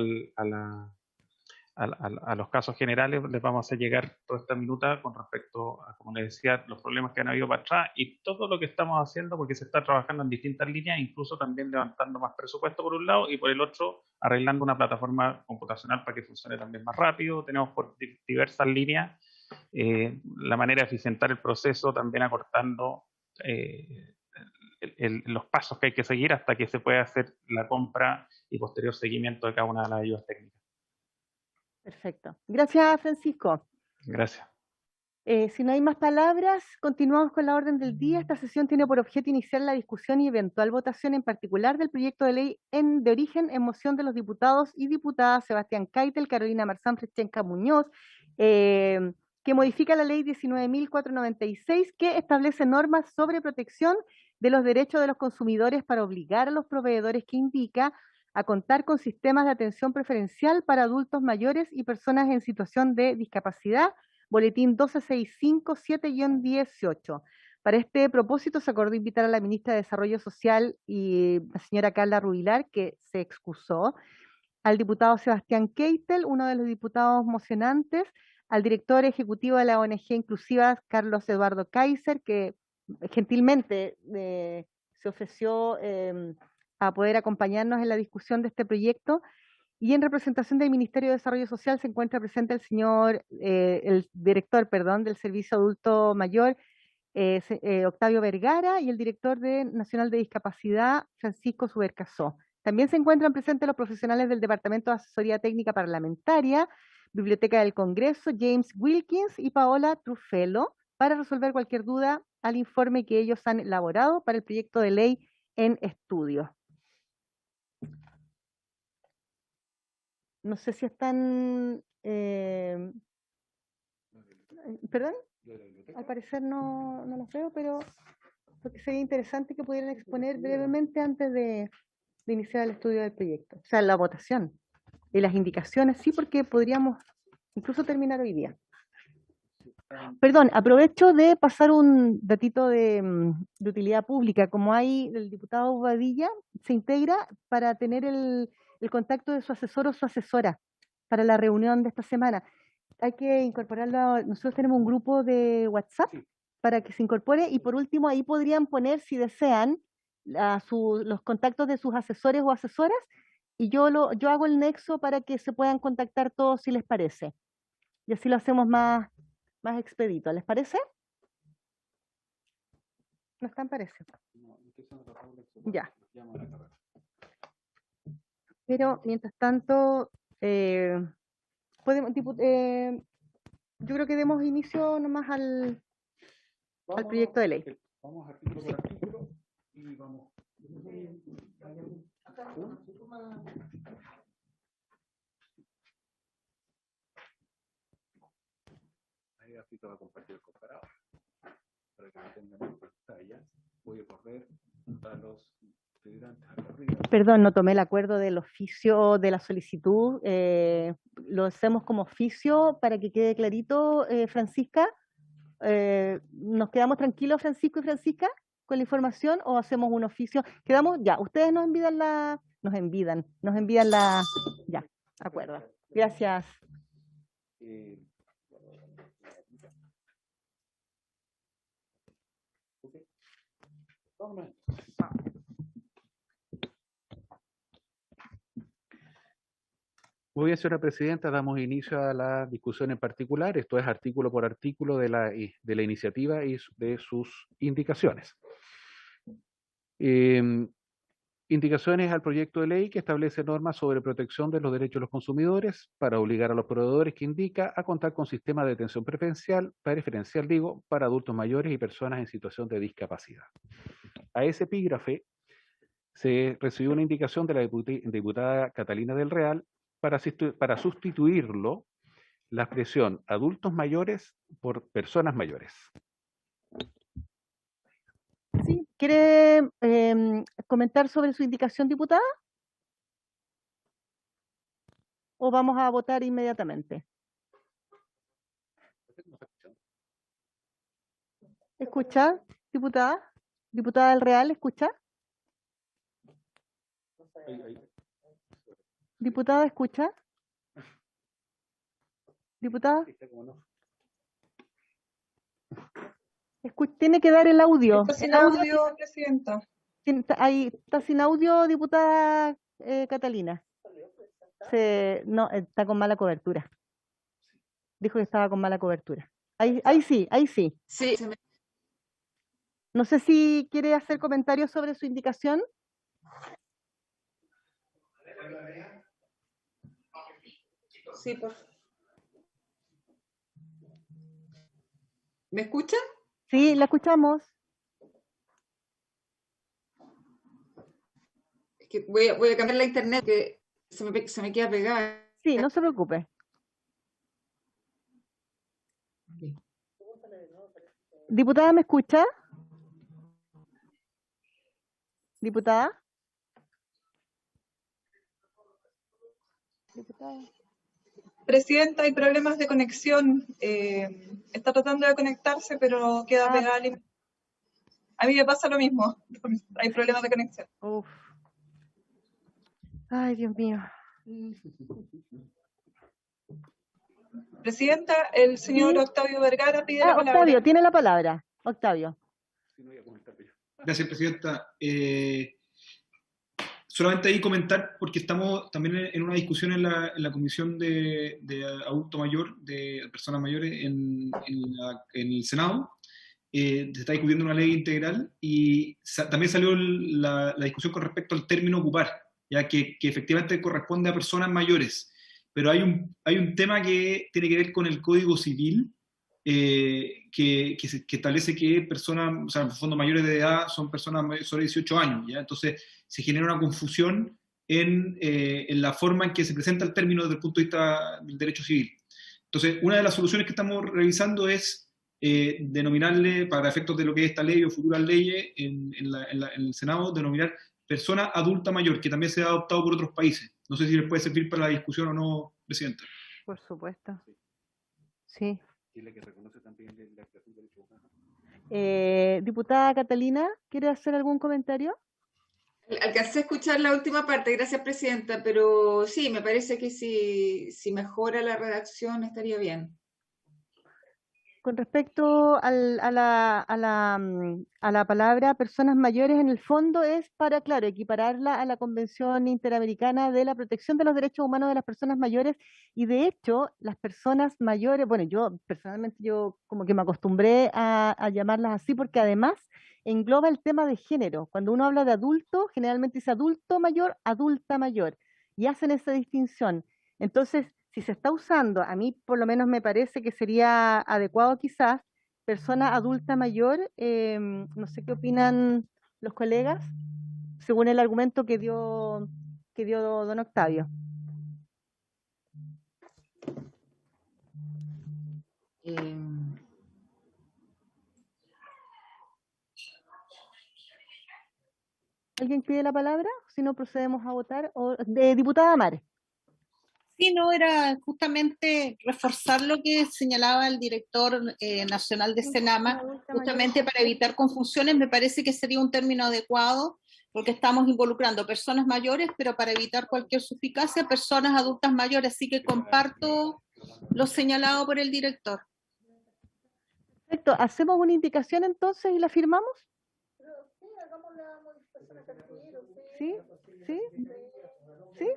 a los casos generales, les vamos a hacer llegar toda esta minuta con respecto a, como les decía, los problemas que han habido para atrás y todo lo que estamos haciendo, porque se está trabajando en distintas líneas, incluso también levantando más presupuesto por un lado y por el otro arreglando una plataforma computacional para que funcione también más rápido. Tenemos por diversas líneas la manera de eficientar el proceso, también acortando los pasos que hay que seguir hasta que se pueda hacer la compra y posterior seguimiento de cada una de las ayudas técnicas. Perfecto. Gracias, Francisco. Gracias. Si no hay más palabras, continuamos con la orden del día. Esta sesión tiene por objeto iniciar la discusión y eventual votación en particular del proyecto de ley de origen en moción de los diputados y diputadas Sebastián Keitel, Carolina Marzán Frechenca Muñoz, que modifica la ley 19.496 que establece normas sobre protección de los derechos de los consumidores para obligar a los proveedores que indica a contar con sistemas de atención preferencial para adultos mayores y personas en situación de discapacidad, boletín 12657-18. Para este propósito se acordó invitar a la ministra de Desarrollo Social y la señora Carla Rubilar, que se excusó, al diputado Sebastián Keitel, uno de los diputados mocionantes, al director ejecutivo de la ONG Inclusiva, Carlos Eduardo Kaiser, que gentilmente se ofreció a poder acompañarnos en la discusión de este proyecto. Y en representación del Ministerio de Desarrollo Social se encuentra presente el señor, el director, perdón, del Servicio Adulto Mayor, Octavio Vergara, y el director nacional de Discapacidad, Francisco Subercasó. También se encuentran presentes los profesionales del Departamento de Asesoría Técnica Parlamentaria, Biblioteca del Congreso, James Wilkins y Paola Truffello, para resolver cualquier duda al informe que ellos han elaborado para el proyecto de ley en estudio. No sé si están... ¿Perdón? Al parecer no los veo, pero porque sería interesante que pudieran exponer brevemente antes de iniciar el estudio del proyecto. O sea, la votación y las indicaciones, sí, porque podríamos incluso terminar hoy día. Perdón, aprovecho de pasar un datito de utilidad pública. Como hay el diputado Bobadilla, se integra para tener el contacto de su asesor o su asesora para la reunión de esta semana. Hay que incorporarlo. Nosotros tenemos un grupo de WhatsApp para que se incorpore, y por último ahí podrían poner, si desean, los contactos de sus asesores o asesoras, y yo hago el nexo para que se puedan contactar todos si les parece. Y así lo hacemos más expedito. ¿Les parece? ¿No están? Parece. Ya. Pero mientras tanto, yo creo que demos inicio nomás al proyecto de ley. Vamos artículo por artículo y vamos. Ahí Afito va a compartir el comparado. Para que lo tengan en pantalla, voy a correr a los integrantes arriba. Perdón, no tomé el acuerdo del oficio de la solicitud. Lo hacemos como oficio para que quede clarito, Francisca. ¿Nos quedamos tranquilos, Francisco y Francisca, con la información, o hacemos un oficio? Quedamos, ya, ustedes nos envían la, ya, de acuerdo. Gracias. Muy bien, señora presidenta, damos inicio a la discusión en particular. Esto es artículo por artículo de la iniciativa y de sus indicaciones. Indicaciones al proyecto de ley que establece normas sobre protección de los derechos de los consumidores para obligar a los proveedores que indica a contar con sistemas de atención preferencial para adultos mayores y personas en situación de discapacidad. A ese epígrafe se recibió una indicación de la diputada Catalina del Real para sustituirlo la expresión adultos mayores por personas mayores. Sí, ¿quiere comentar sobre su indicación, diputada? ¿O vamos a votar inmediatamente? ¿Escucha, diputada? ¿Diputada del Real, escucha? ¿Diputada, escucha? diputada. Tiene que dar el audio. Está sin audio, presidenta. Ahí está sin audio, diputada Catalina. No, está con mala cobertura. Dijo que estaba con mala cobertura. Ahí sí, ahí sí. Sí. No sé si quiere hacer comentarios sobre su indicación. Sí, por favor. ¿Me escuchan? Sí, la escuchamos. Es que voy a cambiar la internet, que se me queda pegada. Sí, no se preocupe. Diputada, ¿me escucha? Diputada. Diputada. Presidenta, hay problemas de conexión. Está tratando de conectarse, pero queda pegada. A mí me pasa lo mismo. Hay problemas de conexión. Uf. Ay, Dios mío. Presidenta, el señor Octavio Vergara pide la palabra. Octavio, tiene la palabra. Octavio. Gracias, presidenta. Solamente ahí comentar, porque estamos también en una discusión en la Comisión de Adulto Mayor, de Personas Mayores, en el Senado. Se está discutiendo una ley integral y también salió la discusión con respecto al término ocupar, ya que efectivamente corresponde a personas mayores. Pero hay un tema que tiene que ver con el Código Civil, que establece que personas, o sea, en el fondo mayores de edad son personas sobre 18 años, ¿ya? Entonces se genera una confusión en la forma en que se presenta el término desde el punto de vista del derecho civil. Entonces, una de las soluciones que estamos revisando es denominarle, para efectos de lo que es esta ley o futuras leyes en el Senado, denominar persona adulta mayor, que también se ha adoptado por otros países. No sé si les puede servir para la discusión o no, Presidenta. Por supuesto. Sí. Que reconoce también la actuación de derechos humanos. Diputada Catalina, ¿quiere hacer algún comentario? Alcancé a escuchar la última parte, gracias, Presidenta, pero sí, me parece que si mejora la redacción estaría bien. Con respecto a la palabra personas mayores, en el fondo es para, claro, equipararla a la Convención Interamericana de la Protección de los Derechos Humanos de las Personas Mayores, y de hecho, las personas mayores, bueno, yo personalmente como que me acostumbré a llamarlas así, porque además engloba el tema de género. Cuando uno habla de adulto, generalmente dice adulto mayor, adulta mayor, y hacen esa distinción. Entonces, si se está usando, a mí por lo menos me parece que sería adecuado quizás, persona adulta mayor, no sé qué opinan los colegas, según el argumento que dio don Octavio. ¿Alguien pide la palabra? Si no, procedemos a votar. Diputada Amar. Sí, no, era justamente reforzar lo que señalaba el director nacional de Senama, justamente para evitar confusiones. Me parece que sería un término adecuado, porque estamos involucrando personas mayores, pero para evitar cualquier suspicacia, personas adultas mayores. Así que comparto lo señalado por el director. Perfecto, ¿hacemos una indicación entonces y la firmamos? Sí, hagamos la modificación acá primero. ¿Sí? ¿Sí? ¿Sí?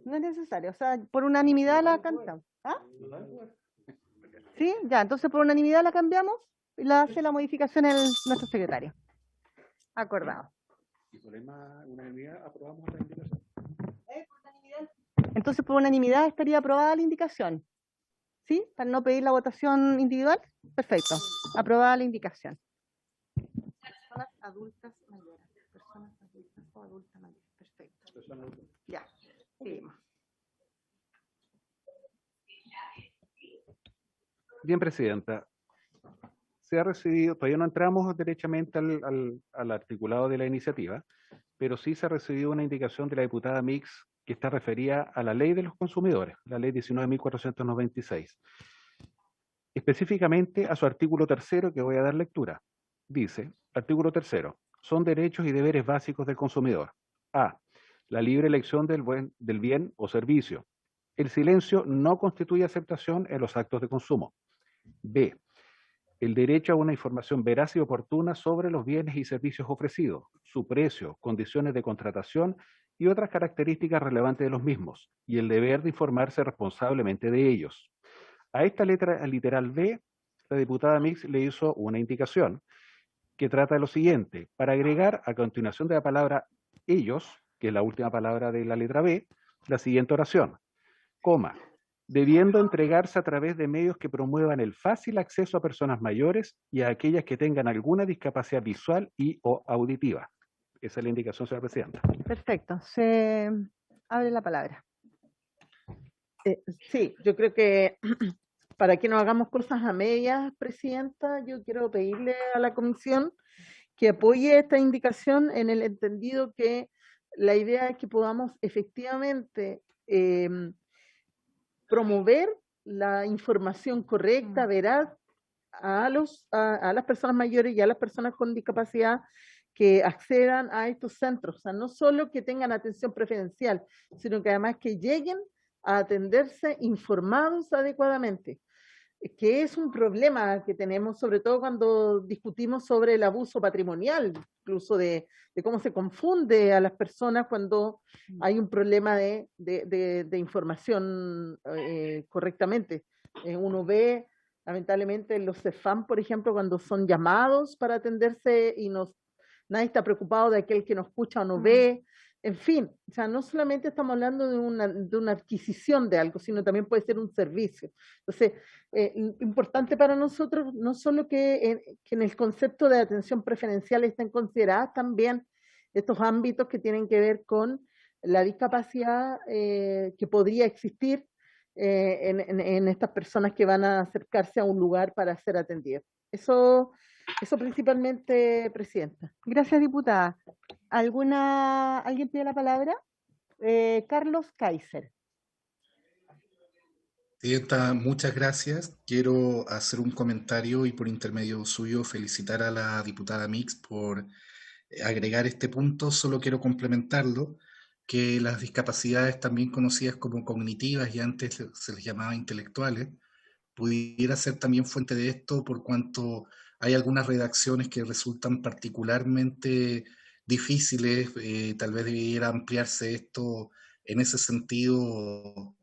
No es necesario, o sea, por unanimidad la cantamos. ¿Ah? ¿Sí? Ya, entonces por unanimidad la cambiamos y la hace la modificación nuestro secretario. Acordado. Y por unanimidad aprobamos la indicación. Entonces por unanimidad estaría aprobada la indicación. ¿Sí? Para no pedir la votación individual. Perfecto. Aprobada la indicación. Personas adultas mayores. Personas adultas o adultas mayores. Perfecto. Ya. Seguimos. Bien, Presidenta. Se ha recibido, todavía no entramos derechamente al articulado de la iniciativa, pero sí se ha recibido una indicación de la diputada Mix que está referida a la ley de los consumidores, la ley 19.496. Específicamente a su artículo 3, que voy a dar lectura. Dice, artículo 3, son derechos y deberes básicos del consumidor. A. La libre elección del bien o servicio. El silencio no constituye aceptación en los actos de consumo. B. El derecho a una información veraz y oportuna sobre los bienes y servicios ofrecidos, su precio, condiciones de contratación y otras características relevantes de los mismos, y el deber de informarse responsablemente de ellos. A esta letra literal B, la diputada Mix le hizo una indicación que trata de lo siguiente: para agregar a continuación de la palabra ellos, que es la última palabra de la letra B, la siguiente oración, coma, debiendo entregarse a través de medios que promuevan el fácil acceso a personas mayores y a aquellas que tengan alguna discapacidad visual y o auditiva. Esa es la indicación, señora presidenta. Perfecto. Se abre la palabra. Sí, yo creo que para que no hagamos cosas a medias, presidenta, yo quiero pedirle a la comisión que apoye esta indicación en el entendido que la idea es que podamos efectivamente promover la información correcta, veraz, a las personas mayores y a las personas con discapacidad que accedan a estos centros. O sea, no solo que tengan atención preferencial, sino que además que lleguen a atenderse informados adecuadamente, que es un problema que tenemos, sobre todo cuando discutimos sobre el abuso patrimonial, incluso de cómo se confunde a las personas cuando hay un problema de información correctamente. Uno ve, lamentablemente, en los CEFAM, por ejemplo, cuando son llamados para atenderse y nadie está preocupado de aquel que no escucha o no ve. En fin, o sea, no solamente estamos hablando de una adquisición de algo, sino también puede ser un servicio. Entonces, importante para nosotros, no solo que en el concepto de atención preferencial estén consideradas también estos ámbitos que tienen que ver con la discapacidad que podría existir en estas personas que van a acercarse a un lugar para ser atendidas. Eso principalmente, presidenta. Gracias, diputada. ¿Alguien pide la palabra? Carlos Kaiser. Presidenta, muchas gracias. Quiero hacer un comentario y por intermedio suyo felicitar a la diputada Mix por agregar este punto. Solo quiero complementarlo, que las discapacidades también conocidas como cognitivas y antes se les llamaba intelectuales, pudiera ser también fuente de esto por cuanto hay algunas redacciones que resultan particularmente difíciles, tal vez debiera ampliarse esto en ese sentido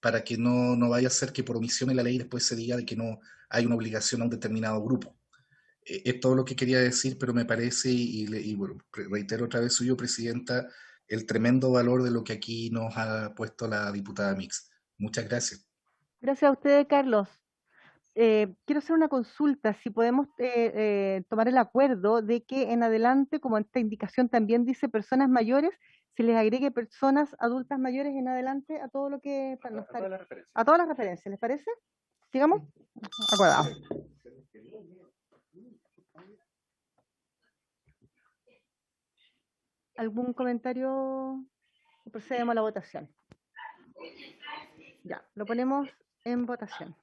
para que no vaya a ser que por omisión en la ley después se diga de que no hay una obligación a un determinado grupo. Es todo lo que quería decir, pero me parece, y bueno, reitero otra vez suyo, presidenta, el tremendo valor de lo que aquí nos ha puesto la diputada Mix. Muchas gracias. Gracias a usted, Carlos. Quiero hacer una consulta, si podemos tomar el acuerdo de que en adelante, como esta indicación también dice personas mayores, se les agregue personas adultas mayores en adelante a todo lo que... A todas las referencias, ¿les parece? ¿Sigamos? Acordado. ¿Algún comentario? Procedemos a la votación. Ya, lo ponemos en votación.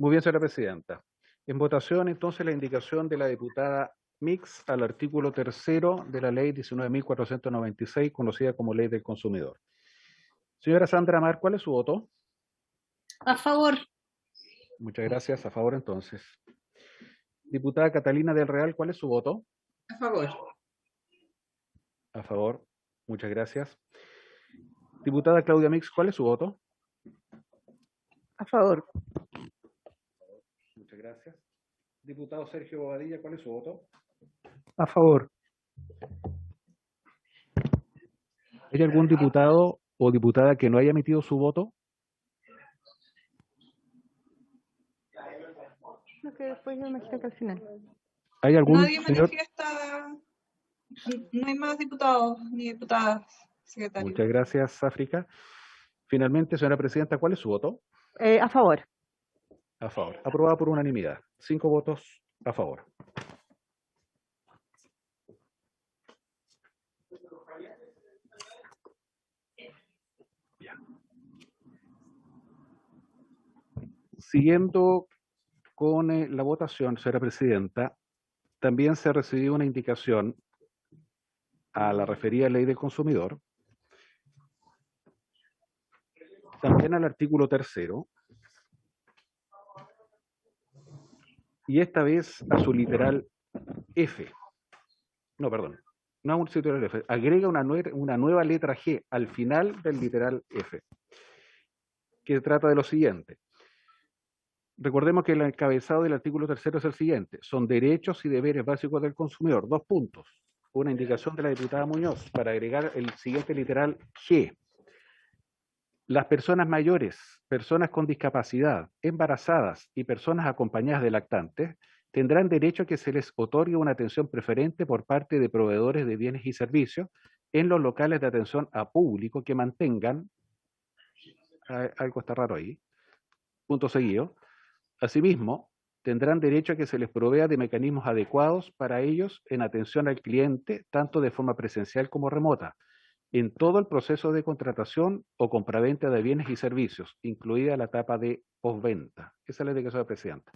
Muy bien, señora presidenta. En votación, entonces, la indicación de la diputada Mix al artículo 3º de la ley 19.496, conocida como Ley del Consumidor. Señora Sandra Mar, ¿cuál es su voto? A favor. Muchas gracias. A favor, entonces. Diputada Catalina del Real, ¿cuál es su voto? A favor. A favor. Muchas gracias. Diputada Claudia Mix, ¿cuál es su voto? A favor. Muchas gracias. Diputado Sergio Bobadilla, ¿cuál es su voto? A favor. ¿Hay algún diputado o diputada que no haya emitido su voto? Lo que después yo imagino que al final. ¿Hay algún Nadie señor? manifiesta, no hay más diputados ni diputadas, secretario. Muchas gracias, África. Finalmente, señora presidenta, ¿cuál es su voto? A favor. A favor. Aprobada por unanimidad. 5 votos a favor. Bien. Siguiendo con la votación, señora presidenta, también se ha recibido una indicación a la referida ley del consumidor, también al artículo 3º, y esta vez a su literal F. No, perdón, no a un literal F, agrega una nueva letra G al final del literal F, que trata de lo siguiente. Recordemos que el encabezado del artículo 3º es el siguiente: son derechos y deberes básicos del consumidor. 2 puntos. Una indicación de la diputada Muñoz para agregar el siguiente literal G. Las personas mayores, personas con discapacidad, embarazadas y personas acompañadas de lactantes tendrán derecho a que se les otorgue una atención preferente por parte de proveedores de bienes y servicios en los locales de atención a público que mantengan, algo está raro ahí, punto seguido. Asimismo, tendrán derecho a que se les provea de mecanismos adecuados para ellos en atención al cliente, tanto de forma presencial como remota, en todo el proceso de contratación o compraventa de bienes y servicios, incluida la etapa de postventa. Esa es la indicación del presidente.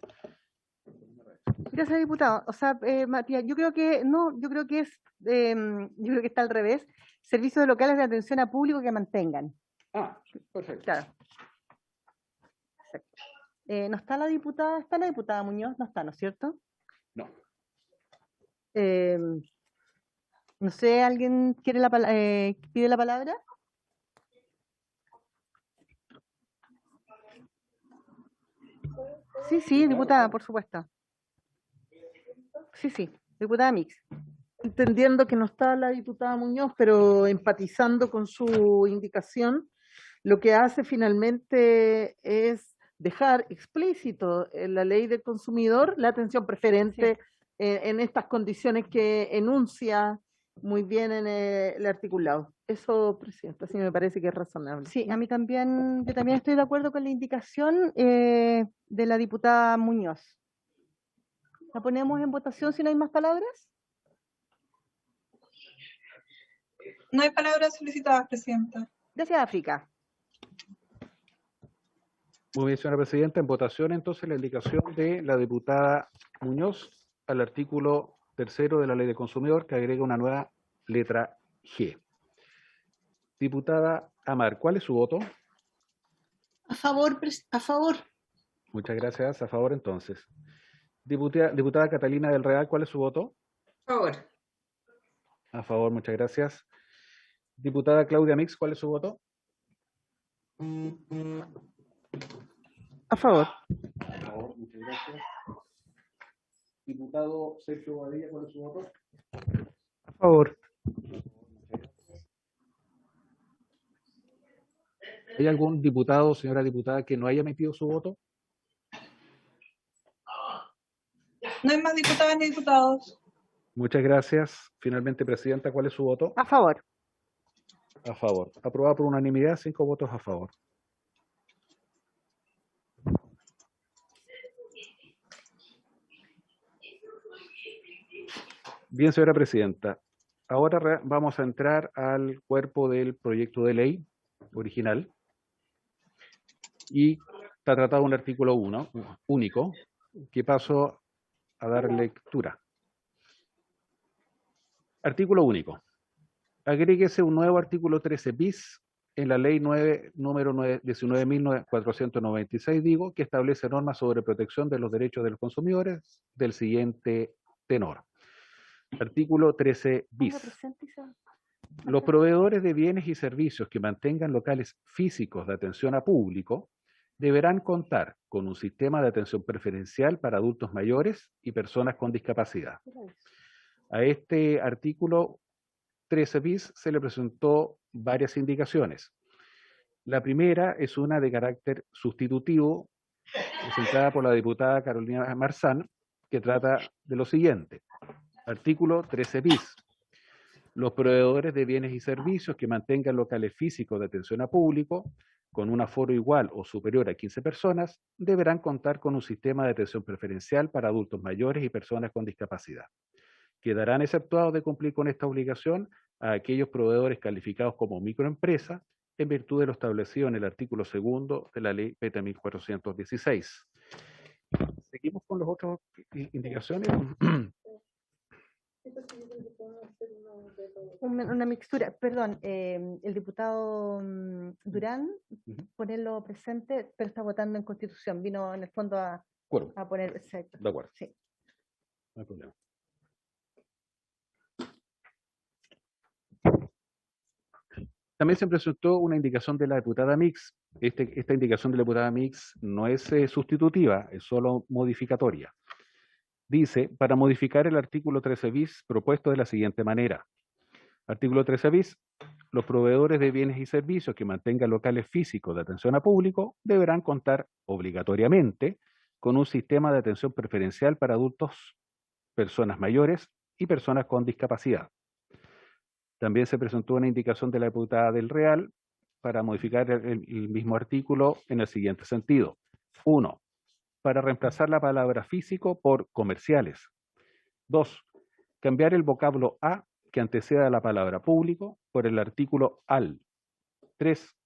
Gracias, diputado. O sea, Matías, yo creo que no, yo creo que está al revés. Servicios locales de atención a público que mantengan. Ah, perfecto. Claro. Perfecto. ¿No está la diputada Muñoz? No está, ¿no es cierto? No. No sé, ¿alguien quiere pide la palabra? Sí, diputada, por supuesto. Sí, diputada Mix. Entendiendo que no está la diputada Muñoz, pero empatizando con su indicación, lo que hace finalmente es dejar explícito en la ley del consumidor la atención preferente en estas condiciones que enuncia muy bien en el articulado. Eso, Presidenta, sí me parece que es razonable. Sí, a mí también, yo también estoy de acuerdo con la indicación de la diputada Muñoz. ¿La ponemos en votación si no hay más palabras? No hay palabras solicitadas, Presidenta. Gracias, África. Muy bien, señora Presidenta. En votación, entonces, la indicación de la diputada Muñoz al artículo 3º de la Ley del Consumidor, que agrega una nueva letra G. Diputada Amar, ¿cuál es su voto? A favor, a favor. Muchas gracias. A favor, entonces. Diputada Catalina del Real, ¿cuál es su voto? A favor. A favor, muchas gracias. Diputada Claudia Mix, ¿cuál es su voto? A favor. A favor, muchas gracias. Diputado Sergio Bobadilla, ¿cuál es su voto? A favor. ¿Hay algún diputado o señora diputada que no haya emitido su voto? No hay más diputadas ni diputados. Muchas gracias. Finalmente, Presidenta, ¿cuál es su voto? A favor. A favor. Aprobado por unanimidad, 5 votos a favor. Bien, señora Presidenta. Ahora vamos a entrar al cuerpo del proyecto de ley original. Y está tratado un artículo 1, único, que paso a dar lectura. Artículo único. Agréguese un nuevo artículo 13 bis en la ley número 19.496, digo, que establece normas sobre protección de los derechos de los consumidores del siguiente tenor. Artículo 13 bis. Los proveedores de bienes y servicios que mantengan locales físicos de atención a público deberán contar con un sistema de atención preferencial para adultos mayores y personas con discapacidad. A este artículo 13 bis se le presentó varias indicaciones. La primera es una de carácter sustitutivo, presentada por la diputada Carolina Marzán, que trata de lo siguiente. Artículo 13 bis. Los proveedores de bienes y servicios que mantengan locales físicos de atención a público con un aforo igual o superior a 15 personas deberán contar con un sistema de atención preferencial para adultos mayores y personas con discapacidad. Quedarán exceptuados de cumplir con esta obligación a aquellos proveedores calificados como microempresa en virtud de lo establecido en el artículo 2 de la ley PT 1416. Seguimos con las otras indicaciones. Una mixtura, perdón, el diputado Durán, ponerlo presente, pero está votando en Constitución, vino en el fondo a poner, exacto. De acuerdo. Sí. No hay problema. También se presentó una indicación de la diputada Mix. Esta indicación de la diputada Mix no es sustitutiva, es solo modificatoria. Dice, para modificar el artículo 13 bis propuesto de la siguiente manera. Artículo 13 bis, los proveedores de bienes y servicios que mantengan locales físicos de atención a público deberán contar obligatoriamente con un sistema de atención preferencial para adultos, personas mayores y personas con discapacidad. También se presentó una indicación de la diputada del Real para modificar el mismo artículo en el siguiente sentido. 1. Para reemplazar la palabra físico por comerciales. 2. Cambiar el vocablo a que anteceda a la palabra público por el artículo al. 3.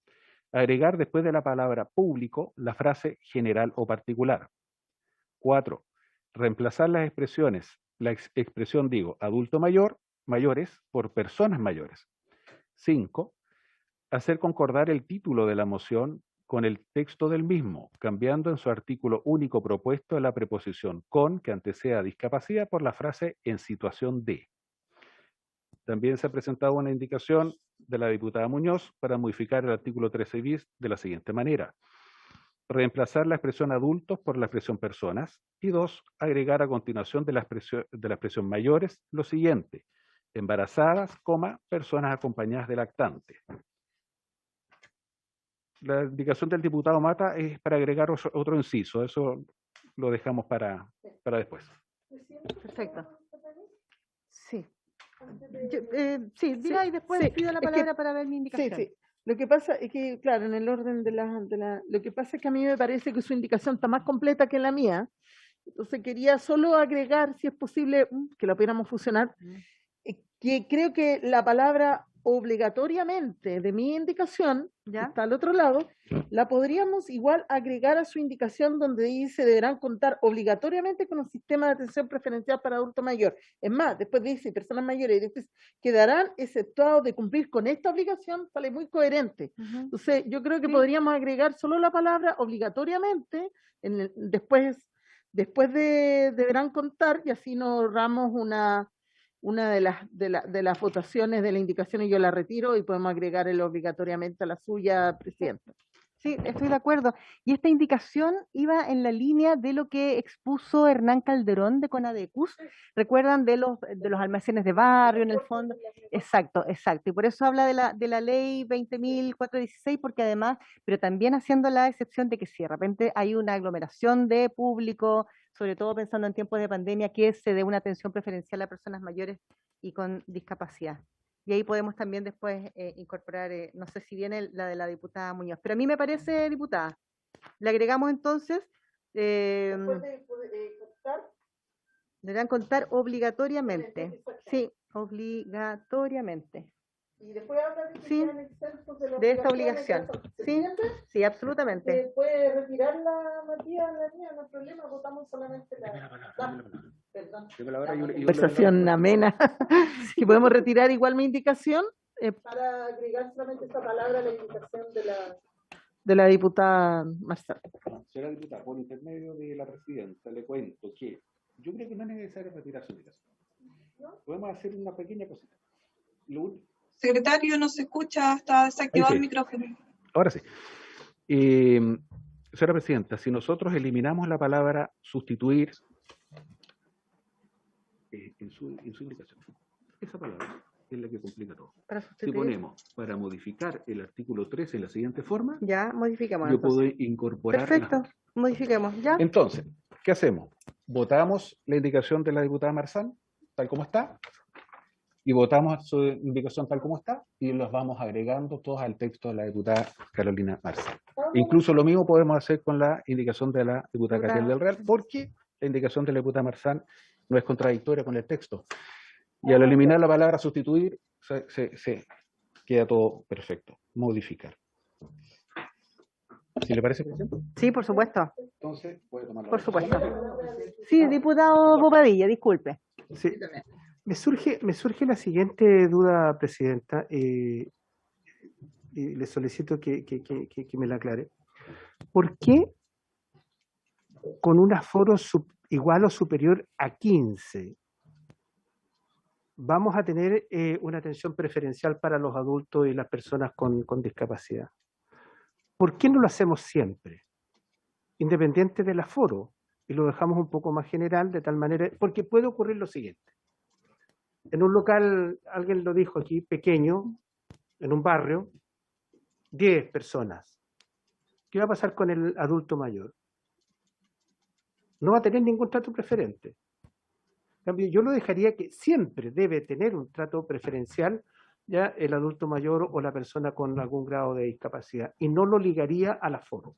Agregar después de la palabra público la frase general o particular. 4. Reemplazar las expresiones, adulto mayor, mayores por personas mayores. 5. Hacer concordar el título de la moción con el texto del mismo, cambiando en su artículo único propuesto la preposición con, que anteceda discapacidad, por la frase en situación de. También se ha presentado una indicación de la diputada Muñoz para modificar el artículo 13 bis de la siguiente manera. Reemplazar la expresión adultos por la expresión personas. Y 2. Agregar a continuación de la expresión mayores lo siguiente. Embarazadas, personas acompañadas de lactante. La indicación del diputado Mata es para agregar otro inciso. Eso lo dejamos para después. Perfecto. Sí. Sí, dirá y después pido la palabra para ver mi indicación. Sí. Lo que pasa es que, claro, en el orden lo que pasa es que a mí me parece que su indicación está más completa que la mía. Entonces quería solo agregar, si es posible, que lo pudiéramos fusionar, que creo que la palabra obligatoriamente de mi indicación, ya está al otro lado, la podríamos igual agregar a su indicación donde dice deberán contar obligatoriamente con un sistema de atención preferencial para adulto mayor. Es más, después dice personas mayores, y después quedarán exceptuados de cumplir con esta obligación, sale muy coherente. Entonces, yo creo que podríamos agregar solo la palabra obligatoriamente, después deberán contar, y así nos ahorramos una de las votaciones de la indicación y yo la retiro y podemos agregar el obligatoriamente a la suya, Presidenta. Sí, estoy de acuerdo. Y esta indicación iba en la línea de lo que expuso Hernán Calderón de Conadecus. ¿Recuerdan de los almacenes de barrio en el fondo? Exacto. Y por eso habla de la ley 20.416, porque además, pero también haciendo la excepción de que si de repente hay una aglomeración de público, sobre todo pensando en tiempos de pandemia, que se dé una atención preferencial a personas mayores y con discapacidad. Y ahí podemos también después incorporar, no sé si viene la de la diputada Muñoz, pero a mí me parece, diputada. Le agregamos entonces, deberán contar obligatoriamente. Sí, obligatoriamente. Y después habla de que sí, de esta obligación. Sí, absolutamente. Puede retirar la Matías, no hay problema, votamos solamente conversación amena. Si podemos retirar igual mi indicación para agregar solamente esta palabra a la indicación de la diputada Marcela. Señora diputada, por intermedio de la presidenta, le cuento que yo creo que no es necesario retirar su indicación. Podemos hacer una pequeña cosita. Secretario, no se escucha, está desactivado el micrófono. Ahora sí. Señora Presidenta, si nosotros eliminamos la palabra sustituir en su indicación, esa palabra es la que complica todo. Si ponemos para modificar el artículo 13 en la siguiente forma, ya modificamos. Yo puedo incorporar. Perfecto, modifiquemos. ¿Ya? Entonces, ¿qué hacemos? Votamos la indicación de la diputada Marzán, tal como está, y votamos su indicación tal como está, y los vamos agregando todos al texto de la diputada Carolina Marzán. Incluso lo mismo podemos hacer con la indicación de la diputada Catriel del Real, porque la indicación de la diputada Marzán no es contradictoria con el texto. Y al eliminar la palabra sustituir, se queda todo perfecto. Modificar. ¿Sí le parece, presidente? Sí, por supuesto. Entonces, puede tomar la por supuesto. Sí, diputado Bobadilla, disculpe. Sí. Me surge la siguiente duda, Presidenta, y le solicito que me la aclare. ¿Por qué con un aforo igual o superior a 15 vamos a tener una atención preferencial para los adultos y las personas con discapacidad? ¿Por qué no lo hacemos siempre, independiente del aforo, y lo dejamos un poco más general de tal manera? Porque puede ocurrir lo siguiente. En un local, alguien lo dijo aquí, pequeño, en un barrio, 10 personas. ¿Qué va a pasar con el adulto mayor? No va a tener ningún trato preferente. En cambio, yo lo dejaría que siempre debe tener un trato preferencial ya el adulto mayor o la persona con algún grado de discapacidad, y no lo ligaría al aforo.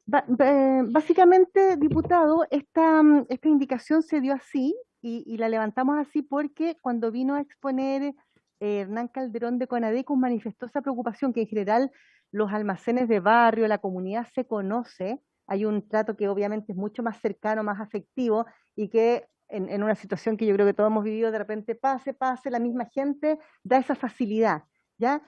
Básicamente, diputado, esta indicación se dio así y la levantamos así porque cuando vino a exponer Hernán Calderón de Conadecus manifestó esa preocupación que en general los almacenes de barrio, la comunidad se conoce, hay un trato que obviamente es mucho más cercano, más afectivo y que en una situación que yo creo que todos hemos vivido, de repente pase, la misma gente da esa facilidad, ¿ya?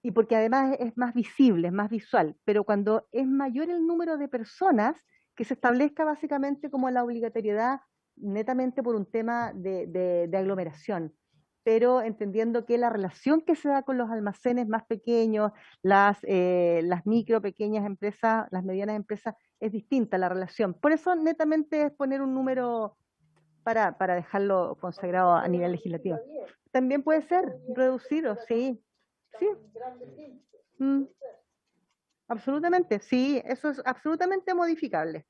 Y porque además es más visible, es más visual, pero cuando es mayor el número de personas, que se establezca básicamente como la obligatoriedad netamente por un tema de aglomeración, pero entendiendo que la relación que se da con los almacenes más pequeños, las micro, pequeñas empresas, las medianas empresas, es distinta la relación. Por eso netamente es poner un número para dejarlo consagrado a nivel legislativo. También puede ser reducido, sí. Sí. Absolutamente, sí, eso es absolutamente modificable.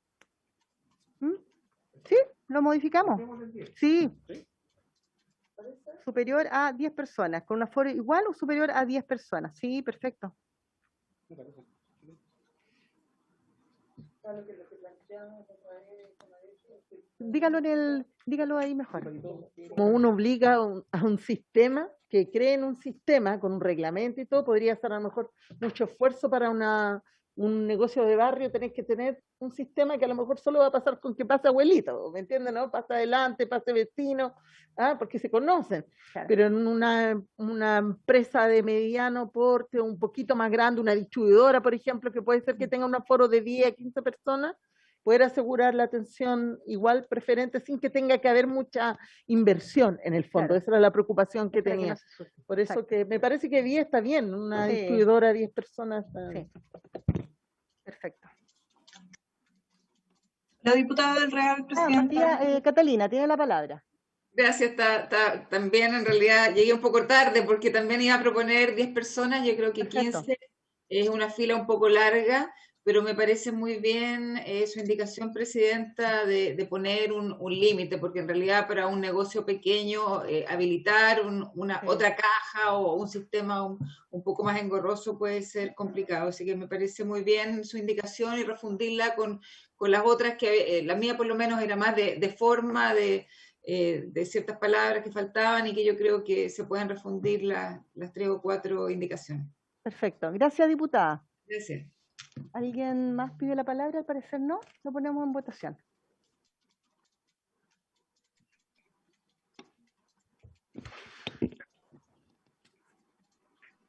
Sí, lo modificamos. Sí. Superior a 10 personas, con un aforo igual o superior a 10 personas. Sí, perfecto. Dígalo ahí mejor. Como uno obliga a un sistema, que cree en un sistema con un reglamento y todo, podría ser a lo mejor mucho esfuerzo para un negocio de barrio, tenés que tener un sistema que a lo mejor solo va a pasar con que pase abuelito, ¿me entiendes? ¿No? Pasa adelante, pase vecino, porque se conocen. Claro. Pero en una empresa de mediano porte, un poquito más grande, una distribuidora, por ejemplo, que puede ser que tenga un aforo de 10 a 15 personas, poder asegurar la atención igual preferente sin que tenga que haber mucha inversión en el fondo. Claro. Esa era la preocupación que tenía. Por eso exacto. Que me parece que 10 está bien, una sí. Distribuidora, 10 personas. Sí. Perfecto. La diputada del Real, presidenta. Catalina, tiene la palabra. Gracias, también en realidad llegué un poco tarde porque también iba a proponer 10 personas, yo creo que perfecto. 15 es una fila un poco larga, pero me parece muy bien su indicación, Presidenta, de poner un límite, porque en realidad para un negocio pequeño habilitar otra caja o un sistema un poco más engorroso puede ser complicado. Así que me parece muy bien su indicación y refundirla con las otras, que la mía por lo menos era más de forma, de ciertas palabras que faltaban y que yo creo que se pueden refundir las 3 o 4 indicaciones. Perfecto. Gracias, diputada. Gracias. ¿Alguien más pide la palabra? Al parecer no. Lo ponemos en votación.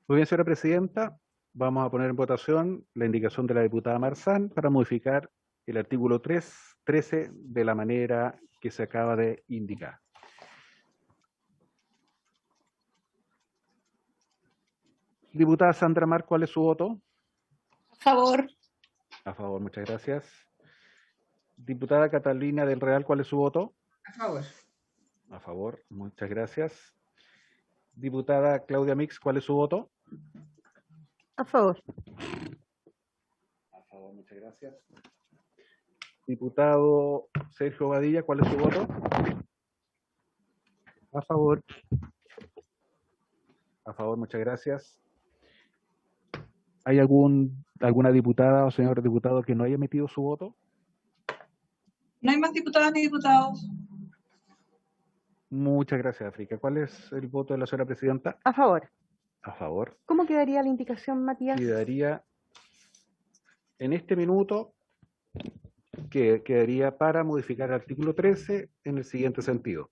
Muy bien, señora presidenta. Vamos a poner en votación la indicación de la diputada Marzán para modificar el artículo 13 de la manera que se acaba de indicar. Diputada Sandra Mar, ¿cuál es su voto? A favor. A favor, muchas gracias. Diputada Catalina del Real, ¿cuál es su voto? A favor. A favor, muchas gracias. Diputada Claudia Mix, ¿cuál es su voto? A favor. A favor, muchas gracias. Diputado Sergio Badilla, ¿cuál es su voto? A favor. A favor, muchas gracias. ¿Hay alguna diputada o señor diputado que no haya emitido su voto? No hay más diputadas ni diputados. Muchas gracias, África. ¿Cuál es el voto de la señora presidenta? A favor. A favor. ¿Cómo quedaría la indicación, Matías? Quedaría en este minuto que quedaría para modificar el artículo 13 en el siguiente sentido.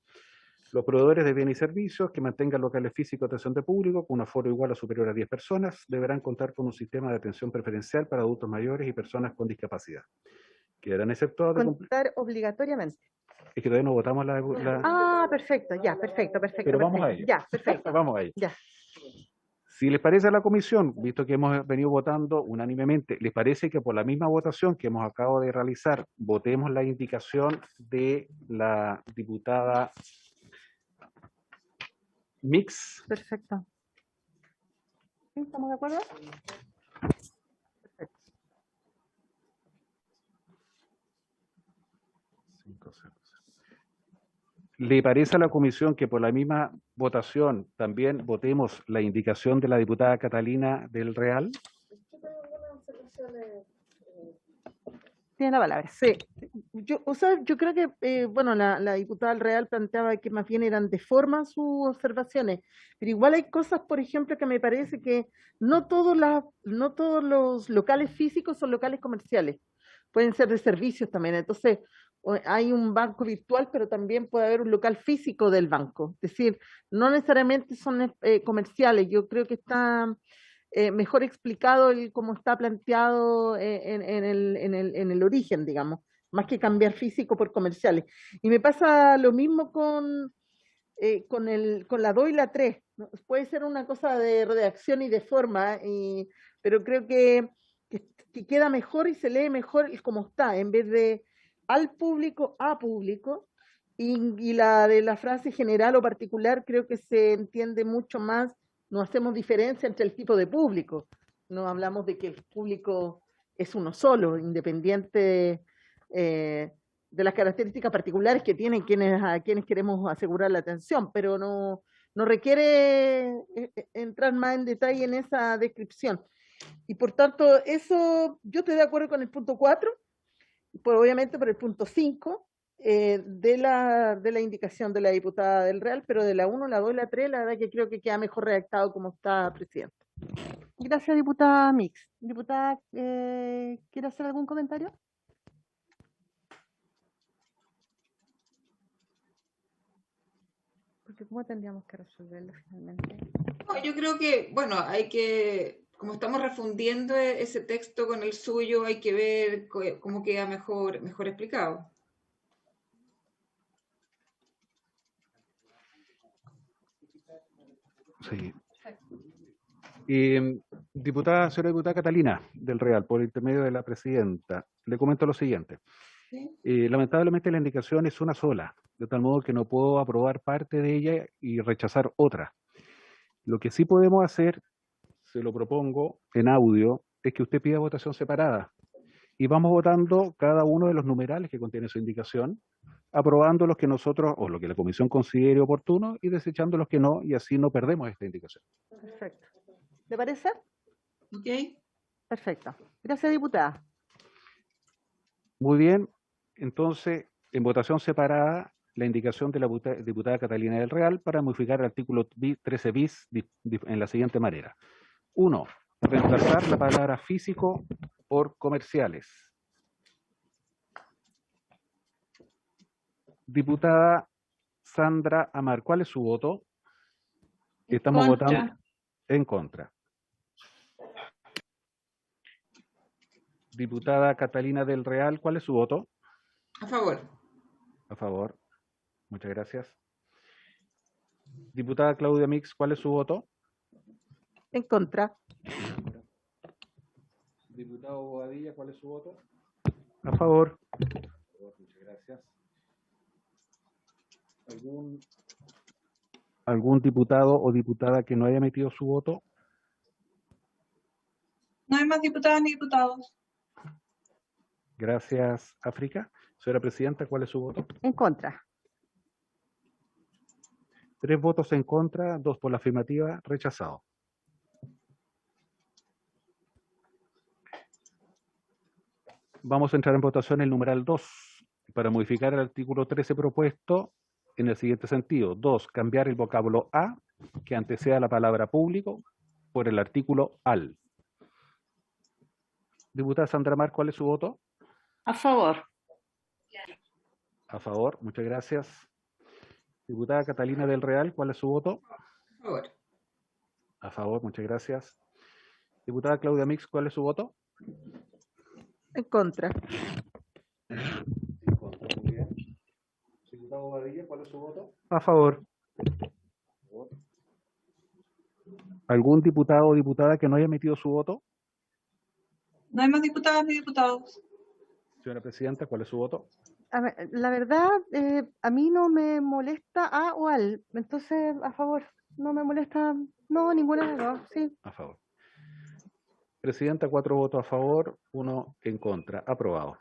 Los proveedores de bienes y servicios que mantengan locales físicos de atención de público con un aforo igual o superior a 10 personas deberán contar con un sistema de atención preferencial para adultos mayores y personas con discapacidad. Quedarán exceptuados de Contar obligatoriamente. Es que todavía no votamos la... Ah, perfecto, ya, perfecto. Pero vamos perfecto. a ello. Ya, perfecto. Vamos a ello. Ya. Si les parece a la comisión, visto que hemos venido votando unánimemente, ¿les parece que por la misma votación que hemos acabado de realizar, votemos la indicación de la diputada Mix? Perfecto. ¿Sí? ¿Estamos de acuerdo? Perfecto. 5-0. ¿Le parece a la comisión que por la misma votación también votemos la indicación de la diputada Catalina del Real? Tiene la palabra. Sí. Yo creo que, bueno, la diputada del Real planteaba que más bien eran de forma sus observaciones, pero igual hay cosas, por ejemplo, que me parece que no todos los locales físicos son locales comerciales, pueden ser de servicios también. Entonces, hay un banco virtual, pero también puede haber un local físico del banco. Es decir, no necesariamente son comerciales. Yo creo que está mejor explicado cómo está planteado en el origen, digamos, más que cambiar físico por comerciales. Y me pasa lo mismo con la 2 y la 3. ¿No? Puede ser una cosa de redacción y de forma, pero creo que queda mejor y se lee mejor como está, en vez de al público, a público, y la de la frase general o particular creo que se entiende mucho más. No hacemos diferencia entre el tipo de público, no hablamos de que el público es uno solo, independiente de las características particulares que tienen a quienes queremos asegurar la atención, pero no requiere entrar más en detalle en esa descripción. Y por tanto, eso yo estoy de acuerdo con el punto 4, pues obviamente por el punto 5, de la indicación de la diputada del Real, pero de la 1, la 2 y la 3, la verdad que creo que queda mejor redactado como está, presidente. Gracias, diputada Mix. Diputada, ¿quiere hacer algún comentario? Porque ¿cómo tendríamos que resolverlo finalmente? No, yo creo que, bueno, hay que, como estamos refundiendo ese texto con el suyo, hay que ver cómo queda mejor explicado. Sí. Señora diputada Catalina del Real, por intermedio de la presidenta, le comento lo siguiente. ¿Sí? Lamentablemente la indicación es una sola, de tal modo que no puedo aprobar parte de ella y rechazar otra. Lo que sí podemos hacer, se lo propongo en audio, es que usted pida votación separada. Y vamos votando cada uno de los numerales que contiene su indicación, aprobando los que nosotros, o lo que la comisión considere oportuno, y desechando los que no, y así no perdemos esta indicación. Perfecto. ¿Le parece? Ok. Perfecto. Gracias, diputada. Muy bien. Entonces, en votación separada, la indicación de la diputada Catalina del Real para modificar el artículo 13 bis en la siguiente manera. 1. Reemplazar la palabra físico por comerciales. Diputada Sandra Amar, ¿cuál es su voto? Estamos votando en contra. Diputada Catalina del Real, ¿cuál es su voto? A favor. A favor. Muchas gracias. Diputada Claudia Mix, ¿cuál es su voto? En contra. Diputado Bobadilla, ¿cuál es su voto? A favor. Muchas gracias. ¿Algún diputado o diputada que no haya emitido su voto? No hay más diputadas ni diputados. Gracias, África. Señora Presidenta, ¿cuál es su voto? En contra. 3 votos en contra, 2 por la afirmativa, rechazado. Vamos a entrar en votación el numeral 2 para modificar el artículo 13 propuesto en el siguiente sentido. 2. Cambiar el vocablo a, que anteceda la palabra público, por el artículo al. Diputada Sandra Mar, ¿cuál es su voto? A favor. A favor, muchas gracias. Diputada Catalina del Real, ¿cuál es su voto? A favor. A favor, muchas gracias. Diputada Claudia Mix, ¿cuál es su voto? En contra. En contra, muy bien. Diputado Bobadilla, ¿cuál es su voto? A favor. ¿Algún diputado o diputada que no haya emitido su voto? No hay más diputadas ni diputados. Señora Presidenta, ¿cuál es su voto? A ver, la verdad, a mí no me molesta a o al, entonces a favor, no me molesta, no, ninguna de las dos, sí. A favor. Presidenta, 4 votos a favor, 1 en contra. Aprobado.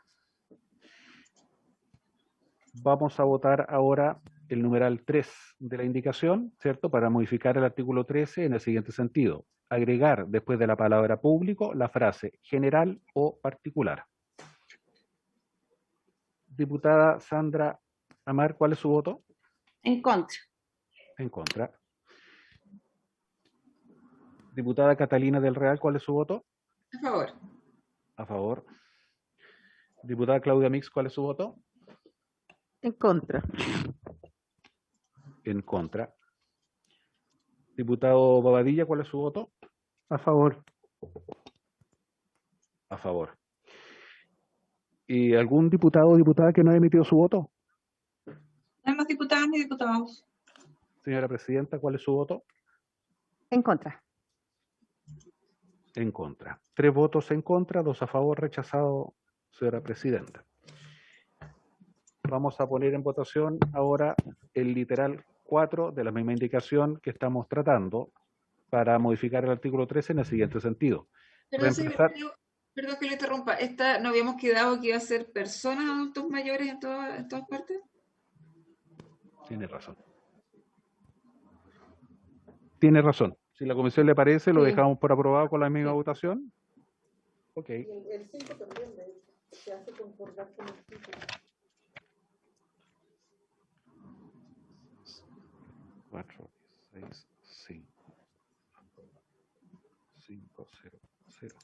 Vamos a votar ahora el numeral 3 de la indicación, ¿cierto? Para modificar el artículo 13 en el siguiente sentido. Agregar después de la palabra público la frase general o particular. Diputada Sandra Amar, ¿cuál es su voto? En contra. En contra. Diputada Catalina del Real, ¿cuál es su voto? A favor. A favor. Diputada Claudia Mix, ¿cuál es su voto? En contra. En contra. Diputado Bobadilla, ¿cuál es su voto? A favor. A favor. ¿Y algún diputado o diputada que no haya emitido su voto? No hay más diputadas ni diputados. Señora Presidenta, ¿cuál es su voto? En contra. En contra. 3 votos en contra, 2 a favor, rechazado, señora Presidenta. Vamos a poner en votación ahora el literal 4 de la misma indicación que estamos tratando para modificar el artículo 13 en el siguiente sentido. Perdón, Reemplazar- perdón que le interrumpa. ¿Esta no habíamos quedado que iba a ser personas adultos mayores en todas partes? Tiene razón. Tiene razón. Si la comisión le parece, lo Sí. dejamos por aprobado con la misma votación. Ok. El 5 también, de hecho, se hace concordar con el 5. 4, 6, 5. 5, 0, 0.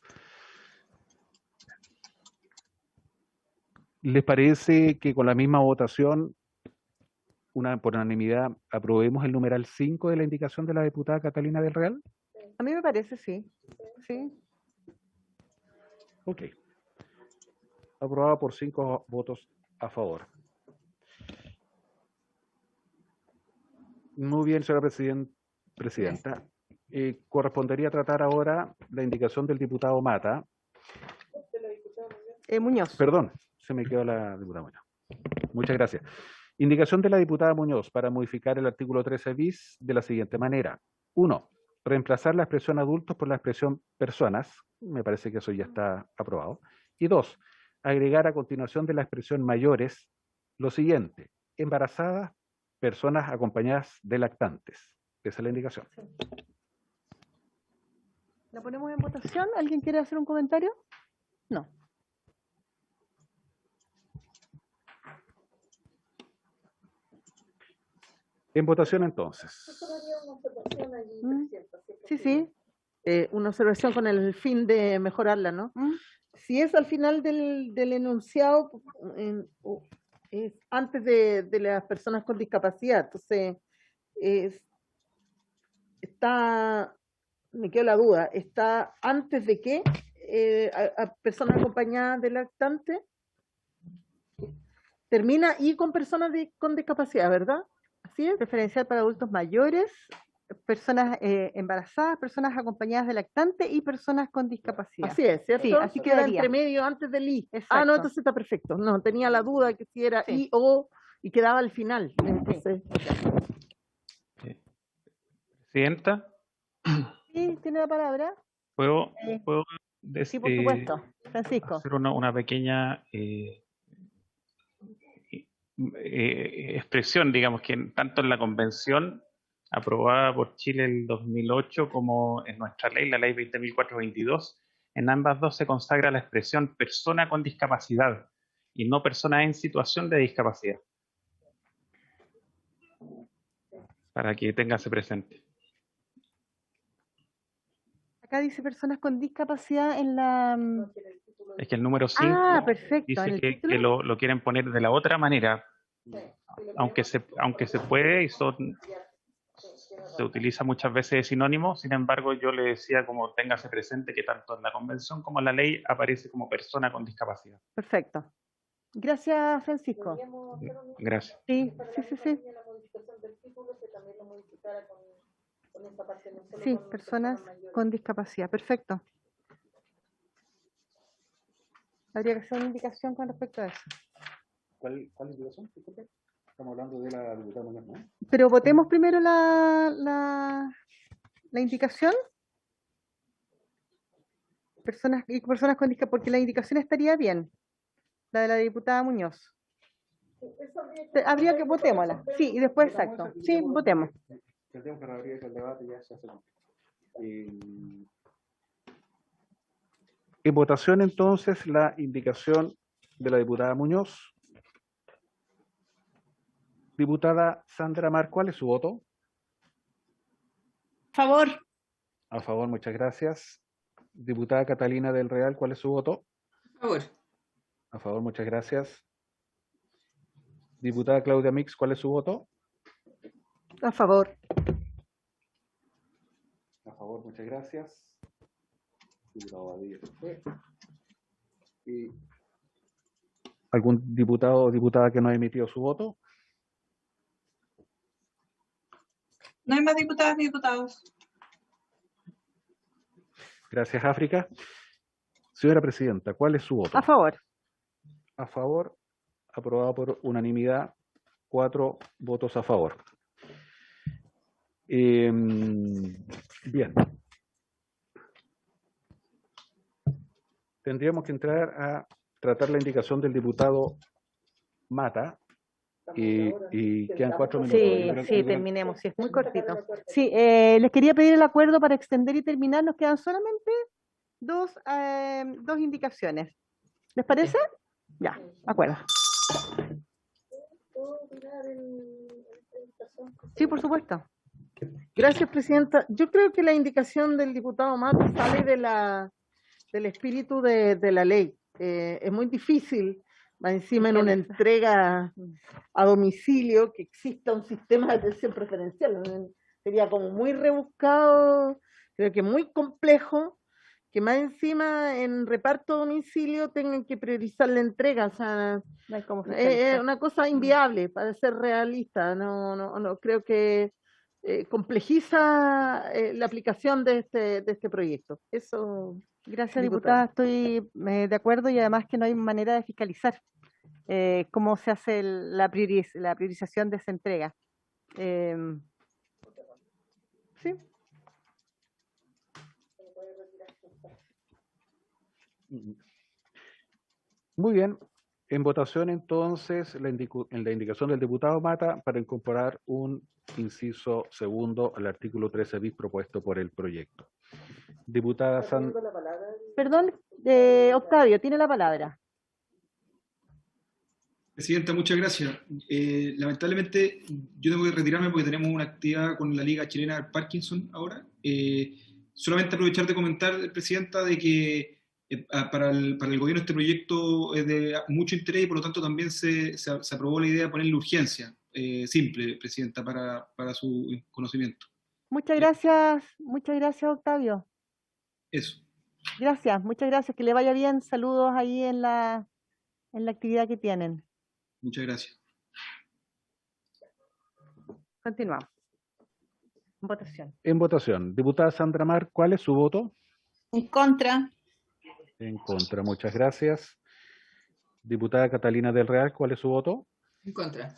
¿Les parece que con la misma votación, por unanimidad, aprobemos el numeral 5 de la indicación de la diputada Catalina del Real? A mí me parece, sí. Sí. Ok. Aprobada por 5 votos a favor. Muy bien, señora presidenta. Correspondería tratar ahora la indicación del diputado Mata. Muñoz. Perdón, se me quedó la diputada Muñoz. Muchas gracias. Indicación de la diputada Muñoz para modificar el artículo 13 bis de la siguiente manera. 1. Reemplazar la expresión adultos por la expresión personas. Me parece que eso ya está aprobado. Y 2. Agregar a continuación de la expresión mayores lo siguiente. Embarazadas, personas acompañadas de lactantes. Esa es la indicación. ¿La ponemos en votación? ¿Alguien quiere hacer un comentario? No. En votación entonces. Una observación allí, Mm. Presidenta, si es Sí, posible. sí. Una observación con el fin de mejorarla, ¿no? Si es al final del enunciado, es antes de las personas con discapacidad, entonces me quedó la duda, ¿está antes de qué? A personas acompañadas de lactante, termina y con personas con discapacidad, ¿verdad? Así es, preferencial para adultos mayores, personas embarazadas, personas acompañadas de lactante y personas con discapacidad. Así es, ¿cierto? Sí, así queda quedaría. entre medio antes del I. Exacto. Ah, no, entonces está perfecto. No, tenía la duda que si era Sí. I o y quedaba al final. Entonces, Presidenta, Sí, tiene la palabra. ¿puedo Sí, por supuesto. Francisco. hacer una pequeña expresión, digamos, que tanto en la convención aprobada por Chile el 2008 como en nuestra ley, la ley 20.422, en ambas dos se consagra la expresión persona con discapacidad y no persona en situación de discapacidad. Para que téngase presente. Acá dice personas con discapacidad en la... Es que el número 5 Ah, perfecto. dice En el que título. lo quieren poner de la otra manera, aunque se puede y se utiliza muchas veces de sinónimo. Sin embargo, yo le decía, como téngase presente, que tanto en la convención como en la ley aparece como persona con discapacidad. Perfecto. Gracias, Francisco. Gracias. Sí. Sí, personas con discapacidad. Perfecto. Habría que hacer una indicación con respecto a eso. ¿Cuál indicación? Disculpe. Estamos hablando de la diputada Muñoz, ¿no? Pero votemos primero la indicación. Personas con discapacidad, porque la indicación estaría bien. La de la diputada Muñoz. Habría que votémosla. Sí, y después exacto. Sí, votemos. Tendríamos que reabrir el debate y ya se hace. En votación entonces la indicación de la diputada Muñoz. Diputada Sandra Mar, ¿cuál es su voto? Favor. A favor, muchas gracias. Diputada Catalina del Real, ¿cuál es su voto? A favor. A favor, muchas gracias. Diputada Claudia Mix, ¿cuál es su voto? A favor. A favor, muchas gracias. Diputado Badilla se fue. ¿Y algún diputado o diputada que no ha emitido su voto? No hay más diputadas ni diputados. Gracias, África. Señora Presidenta, ¿cuál es su voto? A favor. A favor, aprobado por unanimidad, 4 votos a favor. Bien. Tendríamos que entrar a tratar la indicación del diputado Mata y quedan 4 minutos. Sí, terminemos. Sí, es muy cortito. Sí, les quería pedir el acuerdo para extender y terminar. Nos quedan solamente dos indicaciones. ¿Les parece? Ya, acuerdo. Sí, por supuesto. Gracias, Presidenta. Yo creo que la indicación del diputado Mata sale del espíritu de la ley. Es muy difícil, más encima en una entrega a domicilio, que exista un sistema de atención preferencial. Sería como muy rebuscado, creo que muy complejo, que más encima en reparto a domicilio tengan que priorizar la entrega. O sea, No hay cómo es una cosa inviable para ser realista. No creo que complejiza la aplicación de este proyecto. Eso. Gracias, diputada. Estoy de acuerdo, y además que no hay manera de fiscalizar cómo se hace la priorización de esa entrega. Sí. Muy bien. En votación entonces en la indicación del diputado Mata para incorporar un inciso segundo al artículo 13 bis propuesto por el proyecto. Diputada Perdón, Octavio, tiene la palabra. Presidenta, muchas gracias. Lamentablemente yo tengo que retirarme porque tenemos una actividad con la Liga Chilena del Parkinson ahora. Solamente aprovechar de comentar, Presidenta, de que para el gobierno este proyecto es de mucho interés y por lo tanto también se aprobó la idea de ponerle urgencia. Simple, Presidenta, para su conocimiento. Muchas gracias, Octavio. Eso. Gracias, muchas gracias, que le vaya bien. Saludos ahí en la actividad que tienen. Muchas gracias. Continuamos. Votación. En votación. Diputada Sandra Mar, ¿cuál es su voto? En contra. En contra, muchas gracias. Diputada Catalina del Real, ¿cuál es su voto? En contra.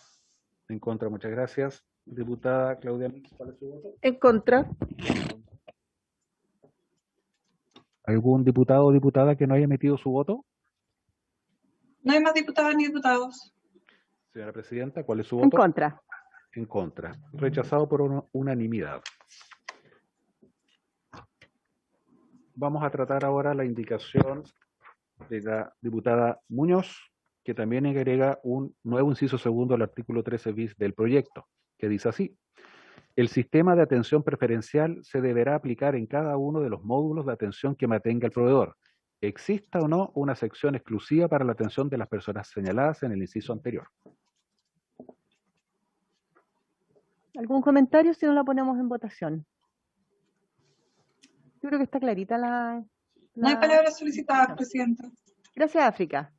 En contra, muchas gracias. Diputada Claudia Mix, ¿cuál es su voto? En contra. ¿Algún diputado o diputada que no haya emitido su voto? No hay más diputadas ni diputados. Señora Presidenta, ¿cuál es su voto? En contra. En contra. Rechazado por unanimidad. Vamos a tratar ahora la indicación de la diputada Muñoz, que también agrega un nuevo inciso segundo al artículo 13 bis del proyecto, que dice así: El sistema de atención preferencial se deberá aplicar en cada uno de los módulos de atención que mantenga el proveedor, exista o no una sección exclusiva para la atención de las personas señaladas en el inciso anterior. ¿Algún comentario? Si no, la ponemos en votación. Yo creo que está clarita la... No hay palabras solicitadas, Presidenta. Gracias, África.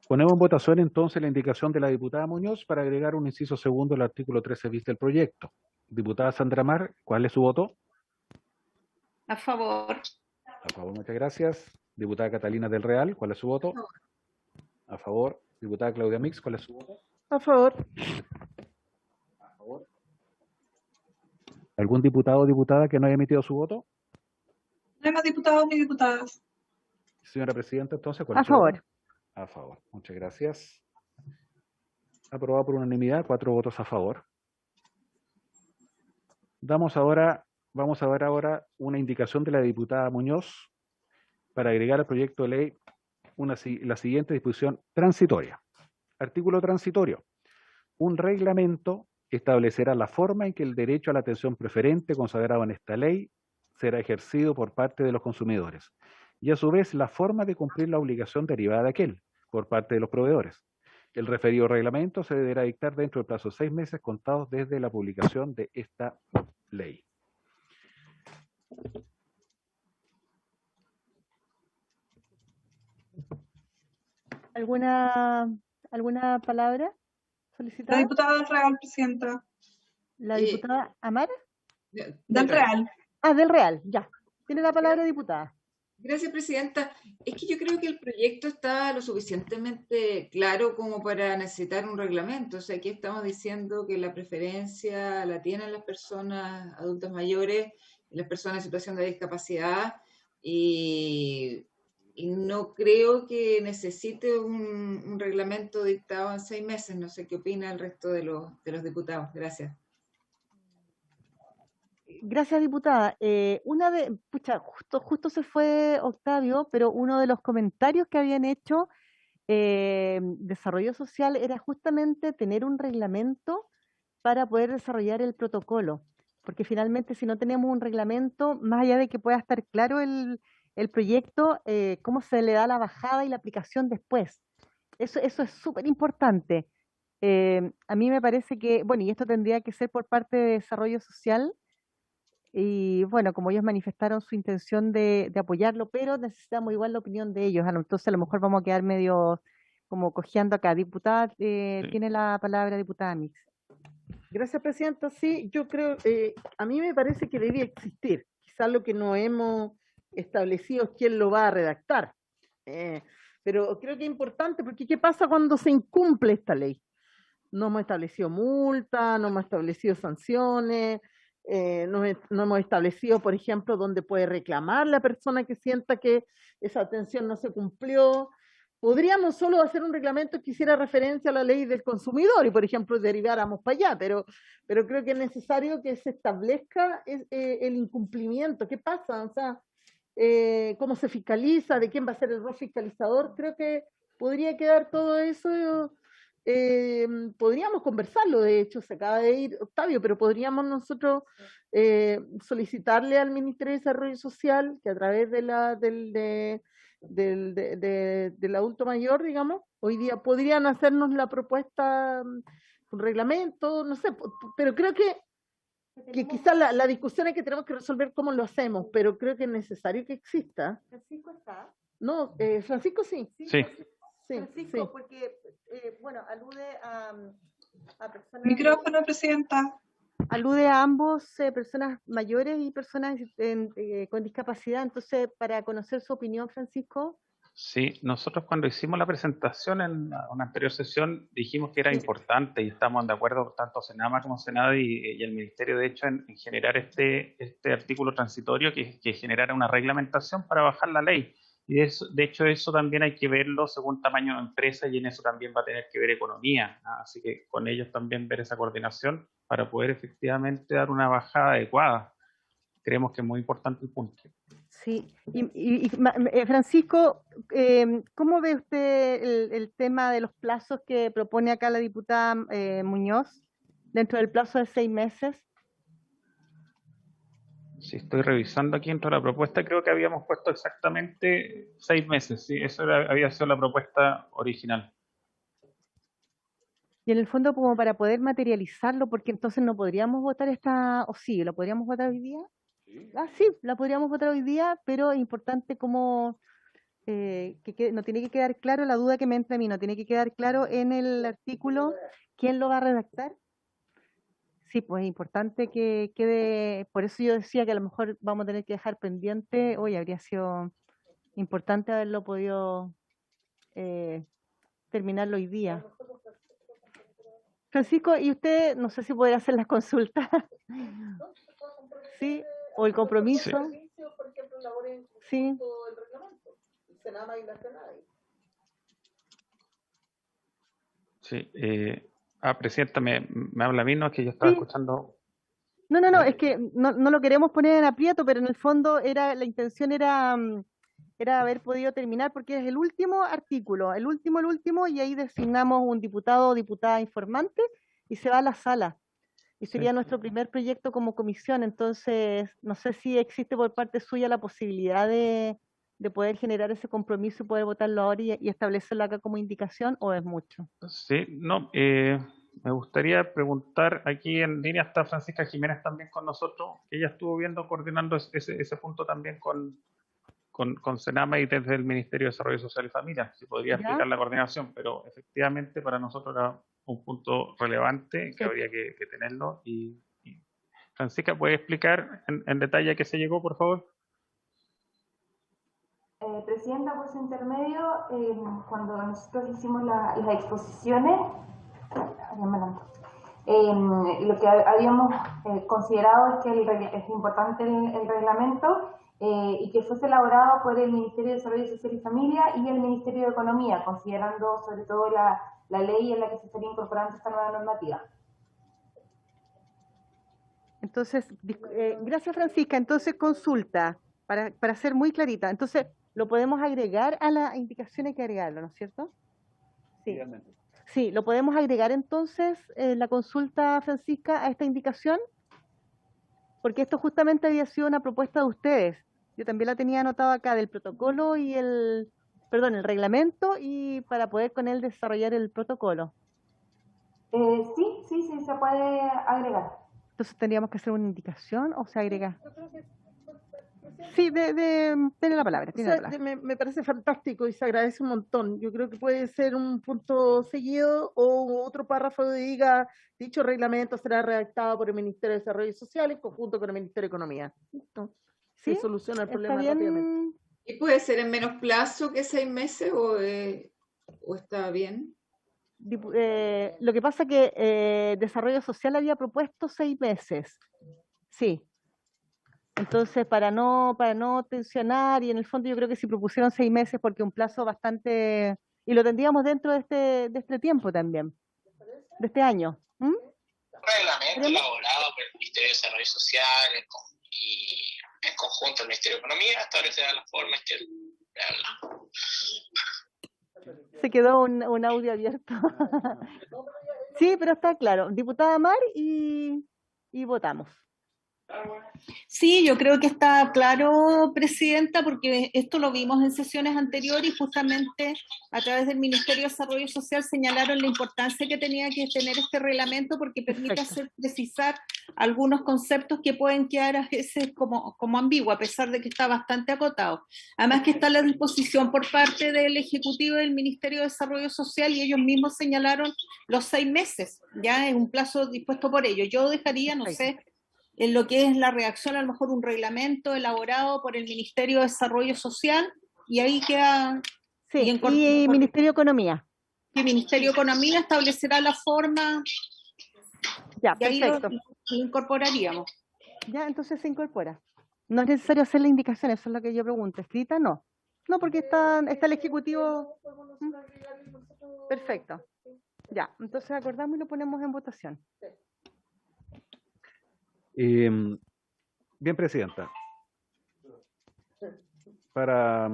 Ponemos en votación entonces la indicación de la diputada Muñoz para agregar un inciso segundo al artículo 13 bis del proyecto. Diputada Sandra Mar, ¿cuál es su voto? A favor. A favor, muchas gracias. Diputada Catalina del Real, ¿cuál es su voto? A favor. Diputada Claudia Mix, ¿cuál es su voto? A favor. A favor. ¿Algún diputado o diputada que no haya emitido su voto? No hay más diputados ni diputadas. Señora Presidenta, entonces, ¿cuál A es su voto? favor. A favor. Muchas gracias. Aprobado por unanimidad, 4 votos a favor. Vamos a ver ahora una indicación de la diputada Muñoz para agregar al proyecto de ley la siguiente disposición transitoria. Artículo transitorio. Un reglamento establecerá la forma en que el derecho a la atención preferente consagrado en esta ley será ejercido por parte de los consumidores y a su vez la forma de cumplir la obligación derivada de aquel por parte de los proveedores. El referido reglamento se deberá dictar dentro del plazo de 6 meses contados desde la publicación de esta ley. ¿Alguna palabra solicitada? La diputada del Real, Presidenta. ¿La diputada Amara? Del Real. Ah, del Real, ya. Tiene la palabra, diputada. Gracias, Presidenta. Es que yo creo que el proyecto está lo suficientemente claro como para necesitar un reglamento. O sea, aquí estamos diciendo que la preferencia la tienen las personas adultas mayores y las personas en situación de discapacidad y no creo que necesite un reglamento dictado en 6 meses. No sé qué opina el resto de los diputados. Gracias. Gracias, diputada. Justo se fue Octavio, pero uno de los comentarios que habían hecho Desarrollo Social era justamente tener un reglamento para poder desarrollar el protocolo, porque finalmente si no tenemos un reglamento, más allá de que pueda estar claro el proyecto, cómo se le da la bajada y la aplicación después. Eso es súper importante. A mí me parece que, bueno, y esto tendría que ser por parte de Desarrollo Social, y bueno, como ellos manifestaron su intención de apoyarlo, pero necesitamos igual la opinión de ellos. Entonces a lo mejor vamos a quedar medio como cojeando acá. Diputada, tiene la palabra diputada Mix. Gracias, Presidenta. Sí, yo creo, a mí me parece que debía existir. Quizás lo que no hemos establecido es quién lo va a redactar. Pero creo que es importante, porque ¿qué pasa cuando se incumple esta ley? No hemos establecido multa, no hemos establecido sanciones, no hemos establecido, por ejemplo, dónde puede reclamar la persona que sienta que esa atención no se cumplió. Podríamos solo hacer un reglamento que hiciera referencia a la ley del consumidor y, por ejemplo, deriváramos para allá, pero creo que es necesario que se establezca el incumplimiento. ¿Qué pasa? O sea, ¿cómo se fiscaliza? ¿De quién va a ser el rol fiscalizador? Creo que podría quedar todo eso... podríamos conversarlo, de hecho, se acaba de ir Octavio, pero podríamos nosotros solicitarle al Ministerio de Desarrollo Social que a través del adulto mayor, digamos, hoy día podrían hacernos la propuesta, un reglamento, no sé, pero creo que quizás la discusión es que tenemos que resolver cómo lo hacemos, pero creo que es necesario que exista. ¿Francisco está? No, Francisco sí. Sí. Francisco, Sí. porque, bueno, alude a personas... Micrófono, Presidenta. Alude a ambos, personas mayores y personas con discapacidad. Entonces, para conocer su opinión, Francisco. Sí, nosotros cuando hicimos la presentación en una anterior sesión dijimos que era importante y estamos de acuerdo tanto Senama como Senado y el Ministerio, de hecho, en generar este artículo transitorio que generara una reglamentación para bajar la ley. Y de hecho eso también hay que verlo según tamaño de empresa y en eso también va a tener que ver economía, ¿no? Así que con ellos también ver esa coordinación para poder efectivamente dar una bajada adecuada. creemos que es muy importante el punto. Sí, Francisco, ¿cómo ve usted el tema de los plazos que propone acá la diputada Muñoz dentro del plazo de 6 meses? Si estoy revisando aquí dentro de la propuesta, creo que habíamos puesto exactamente 6 meses, sí, eso había sido la propuesta original. Y en el fondo como para poder materializarlo, porque entonces no podríamos votar o sí, ¿lo podríamos votar hoy día? ¿Sí? Sí, la podríamos votar hoy día, pero es importante como no tiene que quedar claro, la duda que me entra a mí, no tiene que quedar claro en el artículo quién lo va a redactar. Sí, pues es importante que quede, por eso yo decía que a lo mejor vamos a tener que dejar pendiente, hoy habría sido importante haberlo podido terminarlo hoy día. Francisco, ¿y usted no sé si podrá hacer las consultas? ¿Sí? ¿O el compromiso? Sí. Sí, Presidenta, me habla a mí, ¿no? Es que yo estaba escuchando. No, es que no lo queremos poner en aprieto, pero en el fondo la intención era haber podido terminar, porque es el último artículo, el último, y ahí designamos un diputado o diputada informante y se va a la sala. Y sería nuestro primer proyecto como comisión, entonces no sé si existe por parte suya la posibilidad de poder generar ese compromiso y poder votarlo ahora y establecerlo acá como indicación, o es mucho. Sí, no, me gustaría preguntar, aquí en línea está Francisca Jiménez también con nosotros, ella estuvo coordinando ese punto también con Senama y desde el Ministerio de Desarrollo Social y Familia, si podría explicar la coordinación, pero efectivamente para nosotros era un punto relevante que habría que tenerlo. Y Francisca, ¿puede explicar en detalle a qué se llegó, por favor? Presidenta, por su intermedio, cuando nosotros hicimos las exposiciones, lo que habíamos considerado es que es importante el reglamento y que fuese elaborado por el Ministerio de Desarrollo Social y Familia y el Ministerio de Economía, considerando sobre todo la ley en la que se estaría incorporando esta nueva normativa. Entonces, gracias Francisca, entonces consulta, para ser muy clarita, entonces lo podemos agregar a la indicación, hay que agregarlo, ¿no es cierto? Sí. Sí, lo podemos agregar entonces la consulta, Francisca, a esta indicación, porque esto justamente había sido una propuesta de ustedes. Yo también la tenía anotado acá del protocolo y el reglamento, y para poder con él desarrollar el protocolo. Sí, se puede agregar. Entonces tendríamos que hacer una indicación o se agrega. Sí, tiene la palabra. Me parece fantástico y se agradece un montón. Yo creo que puede ser un punto seguido o otro párrafo que diga, dicho reglamento será redactado por el Ministerio de Desarrollo Social en conjunto con el Ministerio de Economía. ¿Listo? Se soluciona el problema rápidamente. ¿Y puede ser en menos plazo que 6 meses o está bien? Lo que pasa que Desarrollo Social había propuesto 6 meses. Sí. Entonces, para no tensionar, y en el fondo yo creo que si propusieron 6 meses, porque un plazo bastante, y lo tendríamos dentro de este tiempo también, de este año. Un reglamento elaborado por el Ministerio de Desarrollo Social y en conjunto el Ministerio de Economía establecerá las formas que habla. Se quedó un audio abierto. Sí, pero está claro. Diputada Mar y votamos. Sí, yo creo que está claro, Presidenta, porque esto lo vimos en sesiones anteriores y justamente a través del Ministerio de Desarrollo Social señalaron la importancia que tenía que tener este reglamento porque permite precisar algunos conceptos que pueden quedar a veces como ambiguos, a pesar de que está bastante acotado. Además que está a la disposición por parte del Ejecutivo del Ministerio de Desarrollo Social y ellos mismos señalaron los 6 meses, ya es un plazo dispuesto por ellos. Yo dejaría, no sé, en lo que es la redacción, a lo mejor un reglamento elaborado por el Ministerio de Desarrollo Social, y ahí queda... Sí, y Ministerio de Economía. Y el Ministerio de Economía establecerá la forma, ya, y ahí perfecto. lo incorporaríamos. Ya, entonces se incorpora. No es necesario hacer la indicación, eso es lo que yo pregunto. ¿Escrita? No. No, porque está el Ejecutivo... Perfecto. Ya, entonces acordamos y lo ponemos en votación. Bien, Presidenta. Para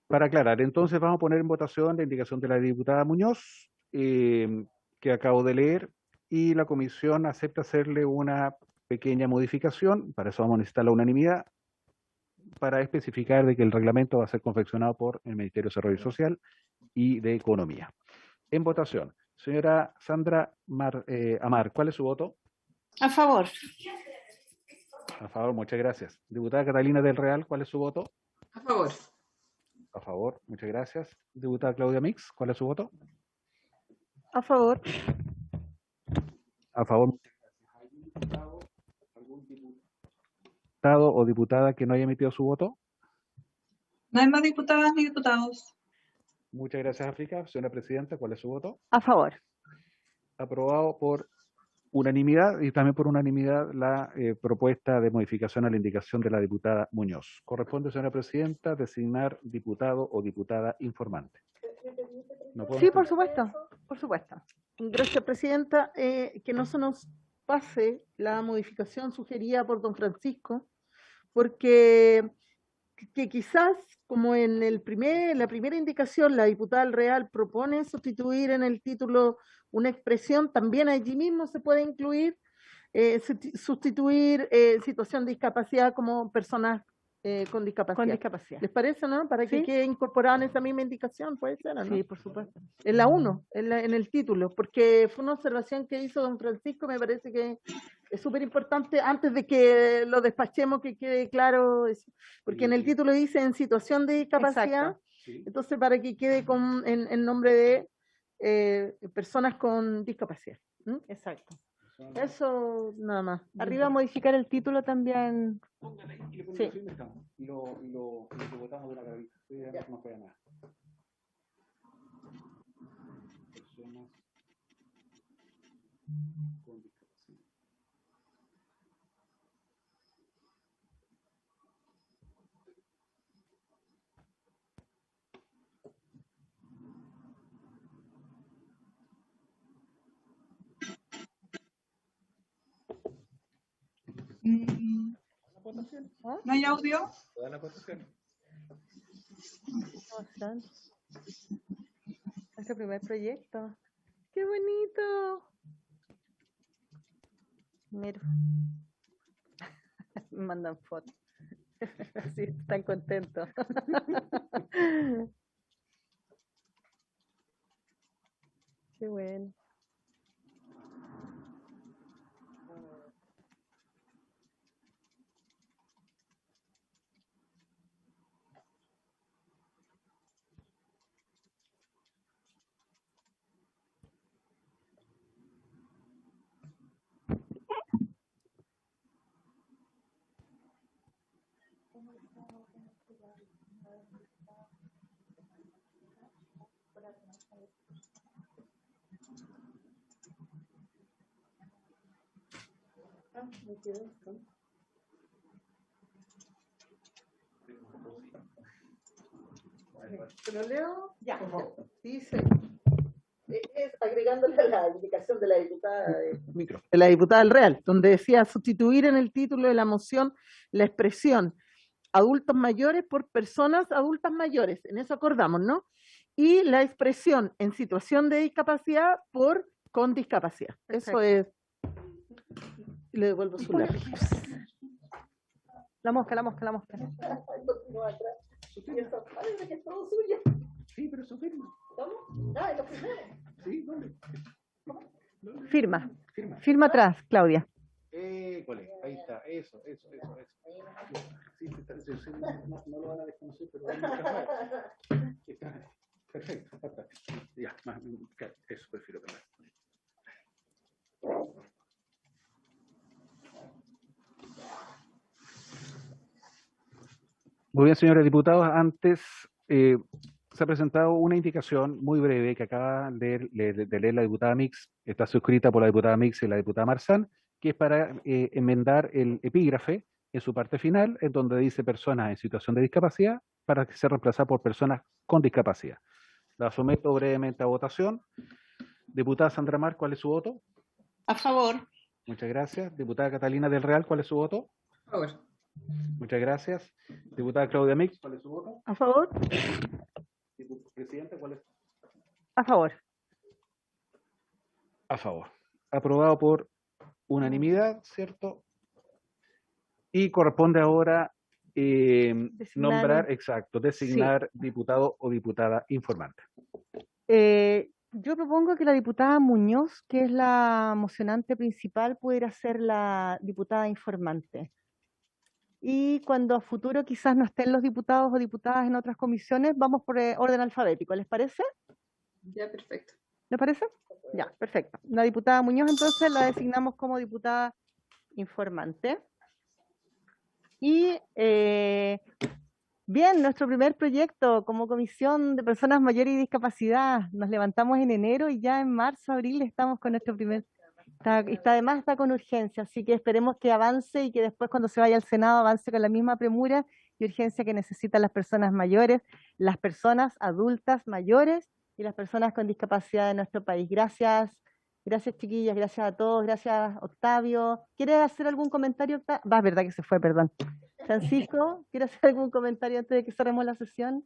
aclarar, entonces vamos a poner en votación la indicación de la diputada Muñoz, que acabo de leer, y la comisión acepta hacerle una pequeña modificación, para eso vamos a necesitar la unanimidad, para especificar de que el reglamento va a ser confeccionado por el Ministerio de Desarrollo Social y de Economía. En votación, señora Sandra Amar, ¿cuál es su voto? A favor. A favor, muchas gracias. Diputada Catalina del Real, ¿cuál es su voto? A favor. A favor, muchas gracias. Diputada Claudia Mix, ¿cuál es su voto? A favor. A favor. ¿Algún diputado o diputada que no haya emitido su voto? No hay más diputadas ni diputados. Muchas gracias, África. Señora Presidenta, ¿cuál es su voto? A favor. Aprobado por unanimidad y también por unanimidad la propuesta de modificación a la indicación de la diputada Muñoz. Corresponde, señora Presidenta, designar diputado o diputada informante. ¿No puedo Sí, entender? por supuesto, por supuesto. Gracias, Presidenta. Que no se nos pase la modificación sugerida por don Francisco, porque que quizás, como en la primera indicación, la diputada del Real propone sustituir en el título una expresión, también allí mismo se puede incluir, sustituir situación de discapacidad como personas con discapacidad. Con discapacidad. ¿Les parece, no? Para que Sí. quede incorporada en esa misma indicación, puede ser, ¿o no? Sí, por supuesto. En la 1, en el título, porque fue una observación que hizo don Francisco, me parece que es súper importante, antes de que lo despachemos, que quede claro eso, porque en el título dice en situación de discapacidad, Exacto. entonces para que quede en nombre de personas con discapacidad. ¿Mm? Exacto. Eso nada más. Arriba modificar el título también. Sí. Y lo votamos de la cabeza. No queda nada. Personas con discapacidad. ¿No hay audio? ¿Toda la votación? Nuestro primer proyecto. ¡Qué bonito! Mira. Me mandan fotos. Sí, están contentos. Qué bueno. ¿Se lo leo? Ya. Dice, es agregándole a la indicación de la diputada Micro. de la diputada del Real, donde decía sustituir en el título de la moción la expresión adultos mayores por personas adultas mayores, en eso acordamos, ¿no? Y la expresión en situación de discapacidad por con discapacidad. Eso es. Le devuelvo su lápiz. La mosca, la mosca, la mosca. Parece que es todo suyo. Sí, pero eso firma. ¿Cómo? Ah, lo firmé. Sí, ¿dónde? Firma. Firma. Firma atrás, Claudia. Cole, ahí está, eso. Sí, no lo van a desconocer, pero hay muchas más. Está perfecto, fantástico. Ya, eso prefiero que más. Muy bien, señores diputados, antes se ha presentado una indicación muy breve que acaba de leer la diputada Mix, está suscrita por la diputada Mix y la diputada Marzán, que es para enmendar el epígrafe en su parte final, en donde dice personas en situación de discapacidad, para que sea reemplazada por personas con discapacidad. La someto brevemente a votación. Diputada Sandra Mar, ¿cuál es su voto? A favor. Muchas gracias. Diputada Catalina del Real, ¿cuál es su voto? A favor. Muchas gracias. Diputada Claudia Mix, ¿cuál es su voto? A favor. Presidente, ¿cuál es? A favor. A favor. Aprobado por unanimidad, ¿cierto? Y corresponde ahora nombrar, exacto, designar diputado o diputada informante. Yo propongo que la diputada Muñoz, que es la mocionante principal, pudiera ser la diputada informante. Y cuando a futuro quizás no estén los diputados o diputadas en otras comisiones, vamos por orden alfabético. ¿Les parece? Ya, perfecto. ¿Les parece? Ya, perfecto. La diputada Muñoz entonces la designamos como diputada informante. Y bien, nuestro primer proyecto como Comisión de Personas Mayores y Discapacidad. Nos levantamos en enero y ya en marzo, abril estamos con nuestro primer... Además está con urgencia, así que esperemos que avance y que después cuando se vaya al Senado avance con la misma premura y urgencia que necesitan las personas mayores, las personas adultas mayores y las personas con discapacidad de nuestro país. Gracias, gracias chiquillas, gracias a todos, gracias Octavio. ¿Quiere hacer algún comentario, Octavio? Va, verdad que se fue, perdón. Francisco, ¿quiere hacer algún comentario antes de que cerremos la sesión?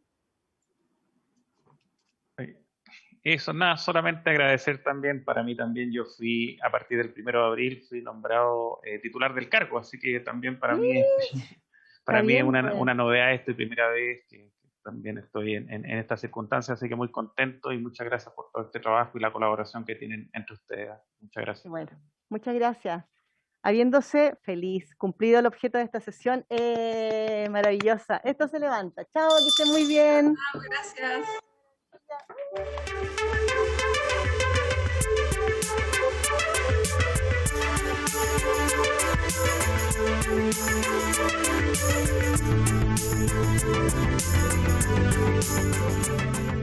Eso, nada, solamente agradecer también, para mí también yo fui, a partir del 1 de abril, fui nombrado titular del cargo, así que también para mí es una novedad esto y primera vez que también estoy en estas circunstancias, así que muy contento y muchas gracias por todo este trabajo y la colaboración que tienen entre ustedes. Muchas gracias. Bueno, muchas gracias. Habiéndose feliz, cumplido el objeto de esta sesión, maravillosa. Esto se levanta. Chao, que estén muy bien. Chao, gracias. Thank you.